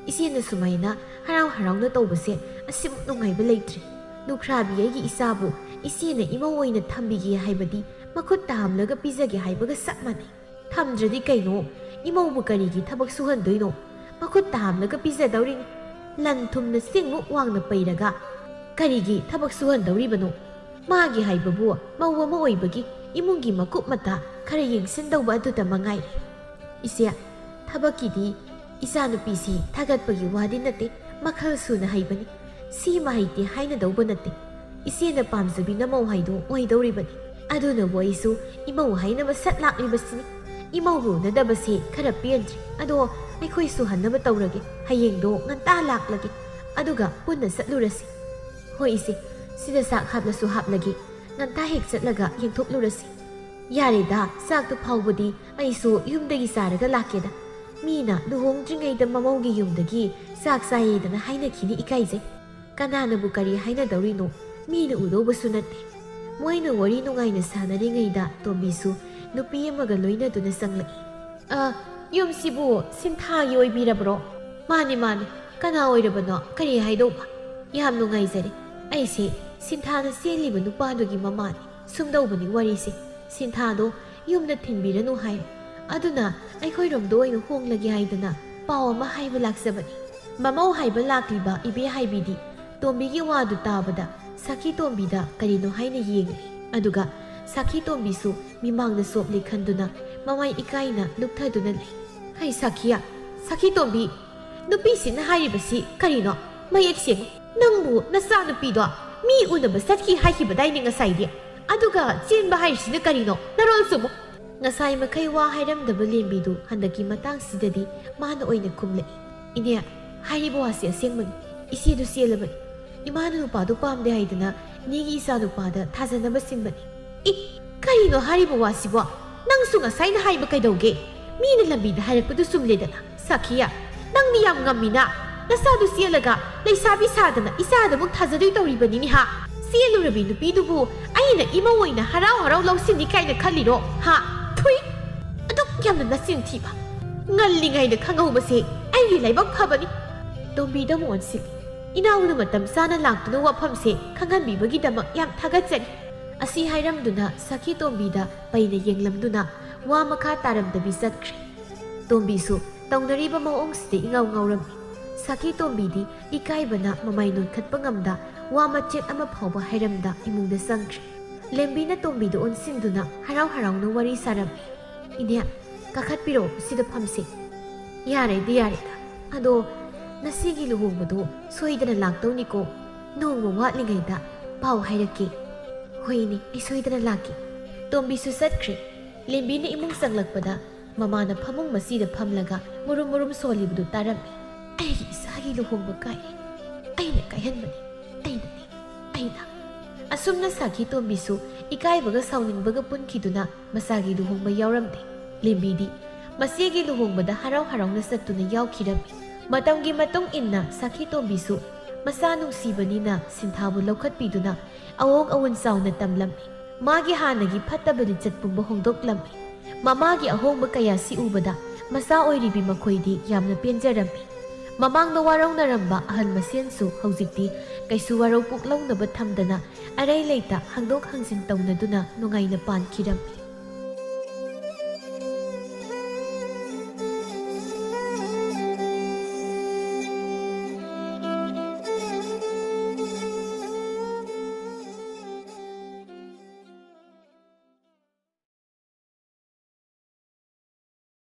ꯏꯆꯦꯅ ꯁꯨꯃꯥꯏꯅ ꯍꯔꯥꯎ ꯍꯔꯥꯎꯅ ꯇꯧꯕꯁꯦ ꯑꯁꯤꯃꯨꯛ ꯅꯨꯡꯉꯥꯏꯕ ꯂꯩꯇ꯭ꯔꯤ꯫ ꯂꯨꯈ꯭ꯔꯥꯕꯤ ꯑꯩꯒꯤ ꯏꯆꯥꯕꯨ ꯏꯆꯦꯅ ꯏꯃꯧ ꯑꯣꯏꯅ ꯊꯝꯕꯤꯒꯦ ꯍꯥꯏꯕꯗꯤ ꯃꯈꯨꯠ ꯇꯥꯍꯝꯂꯒ ꯄꯤꯖꯒꯦ ꯍꯥꯏꯕꯒ ꯆꯞ ꯃꯥꯟꯅꯩ꯫ ꯊꯝꯗ꯭ꯔꯗꯤ ꯀꯩꯅꯣ? ꯏꯃꯧꯕꯨ ꯀꯔꯤꯒꯤ ꯊꯕꯛ ꯁꯨꯍꯟꯗꯣꯏꯅꯣ? ꯃꯈꯨꯠ ꯇꯥꯍꯝꯂꯒ ꯄꯤꯖꯗꯧꯔꯤꯅꯤ꯫ ꯂꯟ ꯊꯨꯝꯅ ꯆꯤꯡꯃꯨꯛ ꯋꯥꯡꯅ ꯄꯩꯔꯒ ꯀꯔꯤꯒꯤ ꯊꯕꯛ ꯁꯨꯍꯟꯗꯧꯔꯤꯕꯅꯣ? ꯃꯥꯒꯤ ꯍꯥꯏꯕꯕꯨ ꯃꯧ ꯑꯃ ꯑꯣꯏꯕꯒꯤ ꯏꯃꯨꯡꯒꯤ ꯃꯀꯨꯞ ꯃꯇꯥ ꯈꯔ ꯌꯦꯡꯁꯤꯟꯗꯧꯕ ꯑꯗꯨꯗ ꯃꯉꯥꯏꯔꯦ꯫ ꯏꯆꯦ, ꯊꯕꯛꯀꯤꯗꯤ ꯏꯆꯥꯅꯨꯄꯤꯁꯤ ꯊꯥꯒꯠꯄꯒꯤ ꯋꯥꯗꯤ ꯅꯠꯇꯦ, ꯃꯈꯜ ꯁꯨꯅ ꯍꯩꯕꯅꯤ꯫ ꯁꯤꯃ ꯍꯩꯇꯦ ꯍꯥꯏꯅꯗꯧꯕ ꯅꯠꯇꯦ꯫ ꯏꯆꯦꯅ ꯄꯥꯝꯖꯕꯤ ꯅꯃꯧ ꯍꯥꯏꯗꯣ ꯑꯣꯏꯗꯧꯔꯤꯕꯅꯤ꯫ ꯑꯗꯨꯅꯕꯨ ꯑꯩꯁꯨ ꯏꯃꯧ ꯍꯥꯏꯅꯕ ꯁꯠ ꯂꯥꯛꯂꯤꯕꯁꯤꯅꯤ꯫ ꯏꯃꯧꯕꯨ ꯎꯅꯗꯕꯁꯦ ꯈꯔ ꯄꯦꯟꯗ꯭ꯔꯤ, ꯑꯗꯣ ꯑꯩꯈꯣꯏꯁꯨ ꯍꯟꯅꯕ ꯇꯧꯔꯒꯦ꯫ ꯍꯌꯦꯡꯗꯣ ꯉꯟꯇꯥ ꯂꯥꯛꯂꯒꯦ, ꯑꯗꯨꯒ ꯄꯨꯟꯅ ꯆꯠꯂꯨꯔꯁꯤ꯫ ꯍꯣꯏ ꯏꯆꯦ, ꯁꯤꯗ ꯆꯥꯛ ꯍꯥꯞꯂꯁꯨ ꯍꯥꯞꯂꯒꯦ, ꯉꯟꯇꯥ ꯍꯦꯛ ꯆꯠꯂꯒ ꯌꯦꯡꯊꯣꯛꯂꯨꯔꯁꯤ꯫ ꯌꯥꯔꯦꯗ, ꯆꯥꯛꯇꯨ ꯐꯥꯎꯕꯗꯤ ꯑꯩꯁꯨ ꯌꯨꯝꯗꯒꯤ ꯆꯥꯔꯒ ꯂꯥꯛꯀꯦꯗ꯫ ꯃꯤꯅ ꯂꯨꯍꯣꯡꯗ꯭ꯔꯤꯉꯩꯗ ꯃꯃꯧꯒꯤ ꯌꯨꯝꯗꯒꯤ ꯆꯥꯛ ꯆꯥꯏꯌꯦꯗꯅ ꯍꯥꯏꯅꯈꯤꯅꯤ, ꯏꯀꯥꯏꯖꯩ꯫ ꯀꯅꯥꯅꯕꯨ ꯀꯔꯤ ꯍꯥꯏꯅꯗꯧꯔꯤꯅꯣ? ꯃꯤꯅ ꯎꯗꯧꯕꯁꯨ ꯅꯠꯇꯦ꯫ ꯃꯣꯏꯅ ꯋꯥꯔꯤ ꯅꯨꯡꯉꯥꯏꯅ ꯁꯥꯟꯅꯔꯤꯉꯩꯗ ꯇꯣꯝꯕꯤꯁꯨ ꯅꯨꯄꯤ ꯑꯃꯒ ꯂꯣꯏꯅꯗꯨꯅ ꯆꯪꯂꯛꯏ꯫ ꯌꯨꯝꯁꯤꯕꯨ ꯁꯤꯟꯊꯥꯒꯤ ꯑꯣꯏꯕꯤꯔꯕ꯭ꯔꯣ? ꯃꯥꯅꯤ ꯃꯥꯅꯤ, ꯀꯅꯥ ꯑꯣꯏꯔꯕꯅꯣ? ꯀꯔꯤ ꯍꯥꯏꯗꯧꯕ? ꯌꯥꯝ ꯅꯨꯡꯉꯥꯏꯖꯔꯦ, ꯑꯩꯁꯦ ꯁꯤꯟꯊꯥꯅ ꯆꯦꯜꯂꯤꯕ ꯅꯨꯄꯥꯗꯨꯒꯤ ꯃꯃꯥꯅꯤ꯫ ꯁꯨꯝꯗꯧꯕꯅꯤ ꯋꯥꯔꯤꯁꯦ, ꯁꯤꯟꯊꯥꯗꯣ ꯌꯨꯝꯗ ꯊꯤꯟꯕꯤꯔꯅꯨ ꯍꯥꯏ, ꯑꯗꯨꯅ ꯑꯩꯈꯣꯏꯔꯣꯝꯗ ꯑꯣꯏꯅ ꯍꯣꯡꯂꯒꯦ ꯍꯥꯏꯗꯅ ꯄꯥꯎ ꯑꯃ ꯍꯥꯏꯕ ꯂꯥꯛꯆꯕꯅꯤ꯫ ꯃꯃꯧ ꯍꯥꯏꯕ ꯂꯥꯛꯂꯤꯕ ꯏꯕꯦ ꯍꯥꯏꯕꯤꯗꯤ ꯇꯣꯝꯕꯤꯒꯤ ꯋꯥꯗꯨ ꯇꯥꯕꯗ ꯁꯈꯤ ꯇꯣꯝꯕꯤꯗ ꯀꯔꯤꯅꯣ ꯍꯥꯏꯅ ꯌꯦꯡꯂꯤ, ꯑꯗꯨꯒ ꯁꯈꯤ ꯇꯣꯝꯕꯤꯁꯨ ꯃꯤꯃꯥꯡꯗ ꯆꯣꯞꯂꯤ ꯈꯟꯗꯨꯅ ꯃꯃꯥꯏ ꯏꯀꯥꯏꯅ ꯂꯨꯞꯊꯗꯨꯅ ꯂꯩ꯫ ꯍꯩ ꯁꯈꯤꯌꯥ, ꯁꯈꯤ ꯇꯣꯝꯕꯤ, ꯅꯨꯄꯤꯁꯤꯅ ꯍꯥꯏꯔꯤꯕꯁꯤ ꯀꯔꯤꯅꯣ? ꯃꯌꯦꯛ ꯁꯦꯡꯉꯨ꯫ ꯅꯪꯕꯨ ꯅꯆꯥꯅꯨꯄꯤꯗꯣ ꯃꯤ ꯎꯅꯕ ꯆꯠꯈꯤ ꯍꯥꯏꯈꯤꯕꯗꯥꯏꯅꯦ ꯉꯁꯥꯏꯗꯤ, ꯑꯗꯨꯒ ꯆꯦꯟꯕ ꯍꯥꯏꯔꯤꯁꯤꯅ ꯀꯔꯤꯅꯣ? ꯅꯔꯣꯜ ꯆꯨꯝꯃꯨ꯫ ꯉꯁꯥꯏ ꯃꯈꯩ ꯋꯥ ꯍꯥꯏꯔꯝꯗꯕ ꯂꯦꯝꯕꯤꯗꯨ ꯍꯟꯗꯛꯀꯤ ꯃꯇꯥꯡꯁꯤꯗꯗꯤ ꯃꯥꯅ ꯑꯣꯏꯅ ꯈꯨꯝꯂꯛꯏ꯫ ꯏꯅꯦ, ꯍꯥꯏꯔꯤꯕ ꯋꯥꯁꯤ ꯑꯁꯦꯡꯕꯅꯤ, ꯏꯆꯦꯗꯨ ꯆꯦꯜꯂꯕꯅꯤ꯫ ꯏꯃꯥꯅ ꯅꯨꯄꯥꯗꯨ ꯄꯥꯝꯗꯦ ꯍꯥꯏꯗꯅ ꯏꯅꯦꯒꯤ ꯏꯆꯥ ꯅꯨꯄꯥꯗ ꯊꯥꯖꯅꯕ ꯁꯤꯟꯕꯅꯤ꯫ ꯀꯔꯤꯅꯣ ꯍꯥꯏꯔꯤꯕ ꯋꯥꯁꯤꯕꯣ? ꯅꯪꯁꯨ ꯉꯁꯥꯏꯅ ꯍꯥꯏꯕ ꯀꯩꯗꯧꯒꯦ? ꯃꯤꯅ ꯂꯝꯕꯤꯗ ꯍꯥꯏꯔꯛꯄꯗꯨ ꯆꯨꯝꯂꯦꯗꯅ꯫ ꯁꯈꯤꯌꯥ, ꯅꯪꯗꯤ ꯌꯥꯝ ꯉꯝꯃꯤꯅ, ꯅꯆꯥꯗꯨ ꯆꯦꯜꯂꯒ ꯂꯩꯁꯥꯕꯤ ꯁꯥꯗꯅ ꯏꯆꯥꯗꯃꯨꯛ ꯊꯥꯖꯗꯣꯏ ꯇꯧꯔꯤꯕꯅꯤꯅꯦ ꯍꯥ? ꯆꯦꯜꯂꯨꯔꯕꯤ ꯅꯨꯄꯤꯗꯨꯕꯨ ꯑꯩꯅ ꯏꯃꯧ ꯑꯣꯏꯅ ꯍꯔꯥꯎ ꯍꯔꯥꯎ ꯂꯧꯁꯤꯟꯅꯤ ꯀꯥꯏꯅ ꯈꯜꯂꯤꯔꯣ ꯍꯥ? ꯊꯨꯏ, ꯑꯗꯨꯛ ꯌꯥꯝꯅ ꯅꯆꯤꯟ ꯊꯤꯕ! ꯉꯜꯂꯤꯉꯩꯗ ꯈꯪꯍꯧꯕꯁꯦ ꯑꯩꯒꯤ ꯂꯥꯏꯕꯛ ꯐꯕꯅꯤ꯫ ꯇꯣꯝꯕꯤꯗ ꯑꯃꯨꯛ ꯑꯣꯟꯁꯤꯜꯂꯤ꯫ ꯏꯅꯥꯎꯅ ꯃꯇꯝ ꯆꯥꯅ ꯂꯥꯛꯇꯨꯅ ꯋꯥꯐꯝꯁꯦ ꯈꯪꯍꯟꯕꯤꯕꯒꯤꯗꯃꯛ ꯌꯥꯝ ꯊꯥꯒꯠꯆꯔꯤ꯫ ꯑꯁꯤ ꯍꯥꯏꯔꯝꯗꯨꯅ ꯁꯈꯤ ꯇꯣꯝꯕꯤꯗ ꯄꯩꯅ ꯌꯦꯡꯂꯝꯗꯨꯅ ꯋꯥ ꯃꯈꯥ ꯇꯥꯔꯝꯗꯕꯤ ꯆꯠꯈ꯭ꯔꯦ꯫ ꯇꯣꯝꯕꯤꯁꯨ ꯇꯧꯅꯔꯤꯕ ꯃꯑꯣꯡꯁꯤꯗ ꯏꯉꯥꯎ ꯉꯥꯎꯔꯝꯃꯤ꯫ ꯁꯈꯤ ꯇꯣꯝꯕꯤꯗꯤ ꯏꯀꯥꯏꯕꯅ ꯃꯃꯥꯏ ꯅꯣꯟꯈꯠꯄ ꯉꯝꯗ ꯋꯥ ꯃꯆꯦꯠ ꯑꯃ ꯐꯥꯎꯕ ꯍꯥꯏꯔꯝꯗ ꯏꯃꯨꯡꯗ ꯆꯪꯈ꯭ꯔꯦ꯫ ꯂꯦꯝꯕꯤꯅ ꯇꯣꯝꯕꯤꯗ ꯑꯣꯟꯁꯤꯟꯗꯨꯅ ꯍꯔꯥꯎ ꯍꯔꯥꯎꯅ ꯋꯥꯔꯤ ꯁꯥꯔꯝꯃꯤ꯫ ꯏꯅꯦ, ꯀꯥꯈꯠꯄꯤꯔꯛꯑꯣ, ꯁꯤꯗ ꯐꯝꯁꯤ꯫ ꯌꯥꯔꯦꯗ, ꯑꯗꯣ ꯉꯁꯤꯒꯤ ꯂꯨꯍꯣꯡꯕꯗꯣ ꯁꯣꯏꯗꯅ ꯂꯥꯛꯇꯧꯅꯤꯀꯣ? ꯅꯣꯡꯃ ꯋꯥꯠꯂꯤꯉꯩꯗ ꯄꯥꯎ ꯍꯥꯏꯔꯛꯀꯦ꯫ ꯍꯣꯏꯅꯦ, ꯑꯩ ꯁꯣꯏꯗꯅ ꯂꯥꯛꯀꯦ꯫ ꯇꯣꯝꯕꯤꯁꯨ ꯆꯠꯈ꯭ꯔꯦ꯫ ꯂꯦꯝꯕꯤꯅ ꯏꯃꯨꯡ ꯆꯪꯂꯛꯄꯗ ꯃꯃꯥꯅ ꯐꯃꯨꯡ ꯃꯆꯤꯗ ꯐꯝꯂꯒ ꯃꯨꯔꯨꯝ ꯃꯨꯔꯨꯝ ꯁꯣꯜꯂꯤꯕꯗꯨ ꯇꯥꯔꯝꯃꯤ꯫ ꯑꯩꯒꯤ ꯏꯆꯥꯒꯤ ꯂꯨꯍꯣꯡꯕ ꯀꯥꯏꯔꯦ, ꯑꯩꯅ ꯀꯥꯏꯍꯟꯕꯅꯤ, ꯑꯩꯅ꯫ ꯑꯁꯨꯝꯅ ꯁꯈꯤ ꯇꯣꯝꯕꯤꯁꯨ ꯏꯀꯥꯏꯕꯒ ꯁꯥꯎꯅꯤꯡꯕꯒ ꯄꯨꯟꯈꯤꯗꯨꯅ ꯃꯆꯥꯒꯤ ꯂꯨꯍꯣꯡꯕ ꯌꯥꯎꯔꯝꯗꯦ꯫ ꯂꯦꯝꯕꯤꯗꯤ ꯃꯆꯦꯒꯤ ꯂꯨꯍꯣꯡꯕꯗ ꯍꯔꯥꯎ ꯍꯔꯥꯎꯅ ꯆꯠꯇꯨꯅ ꯌꯥꯎꯈꯤꯔꯝꯃꯤ꯫ ꯃꯇꯝꯒꯤ ꯃꯇꯨꯡ ꯏꯟꯅ ꯁꯈꯤ ꯇꯣꯝꯕꯤꯁꯨ ꯃꯆꯥ ꯅꯨꯡꯁꯤꯕꯅꯤꯅ ꯁꯤꯟꯊꯥꯕꯨ ꯂꯧꯈꯠꯄꯤꯗꯨꯅ ꯑꯋꯣꯡ ꯑꯋꯣꯟ ꯆꯥꯎꯅ ꯇꯝꯂꯝꯃꯤ꯫ ꯃꯥꯒꯤ ꯍꯥꯟꯅꯒꯤ ꯐꯠꯇꯕ ꯂꯤꯆꯠ ꯄꯨꯝꯕ ꯍꯣꯡꯗꯣꯛꯂꯝꯃꯤ꯫ ꯃꯃꯥꯒꯤ ꯑꯍꯣꯡꯕ ꯀꯌꯥꯁꯤ ꯎꯕꯗ ꯃꯆꯥ ꯑꯣꯏꯔꯤꯕꯤ ꯃꯈꯣꯏꯗꯤ ꯌꯥꯝꯅ ꯄꯦꯟꯖꯔꯝꯃꯤ꯫ ꯃꯃꯥꯡꯗ ꯋꯥꯔꯧꯅꯔꯝꯕ ꯑꯍꯜ ꯃꯁꯦꯟꯁꯨ ꯍꯧꯖꯤꯛꯇꯤ ꯀꯩꯁꯨ ꯋꯥꯔꯧ ꯄꯨꯛꯂꯧꯅꯕ ꯊꯝꯗꯅ ꯑꯔꯩ ꯂꯩꯇ ꯍꯪꯗꯣꯛ ꯍꯪꯖꯤꯟ ꯇꯧꯅꯗꯨꯅ ꯅꯨꯡꯉꯥꯏꯅ ꯄꯥꯟꯈꯤꯔꯝꯃꯤ꯫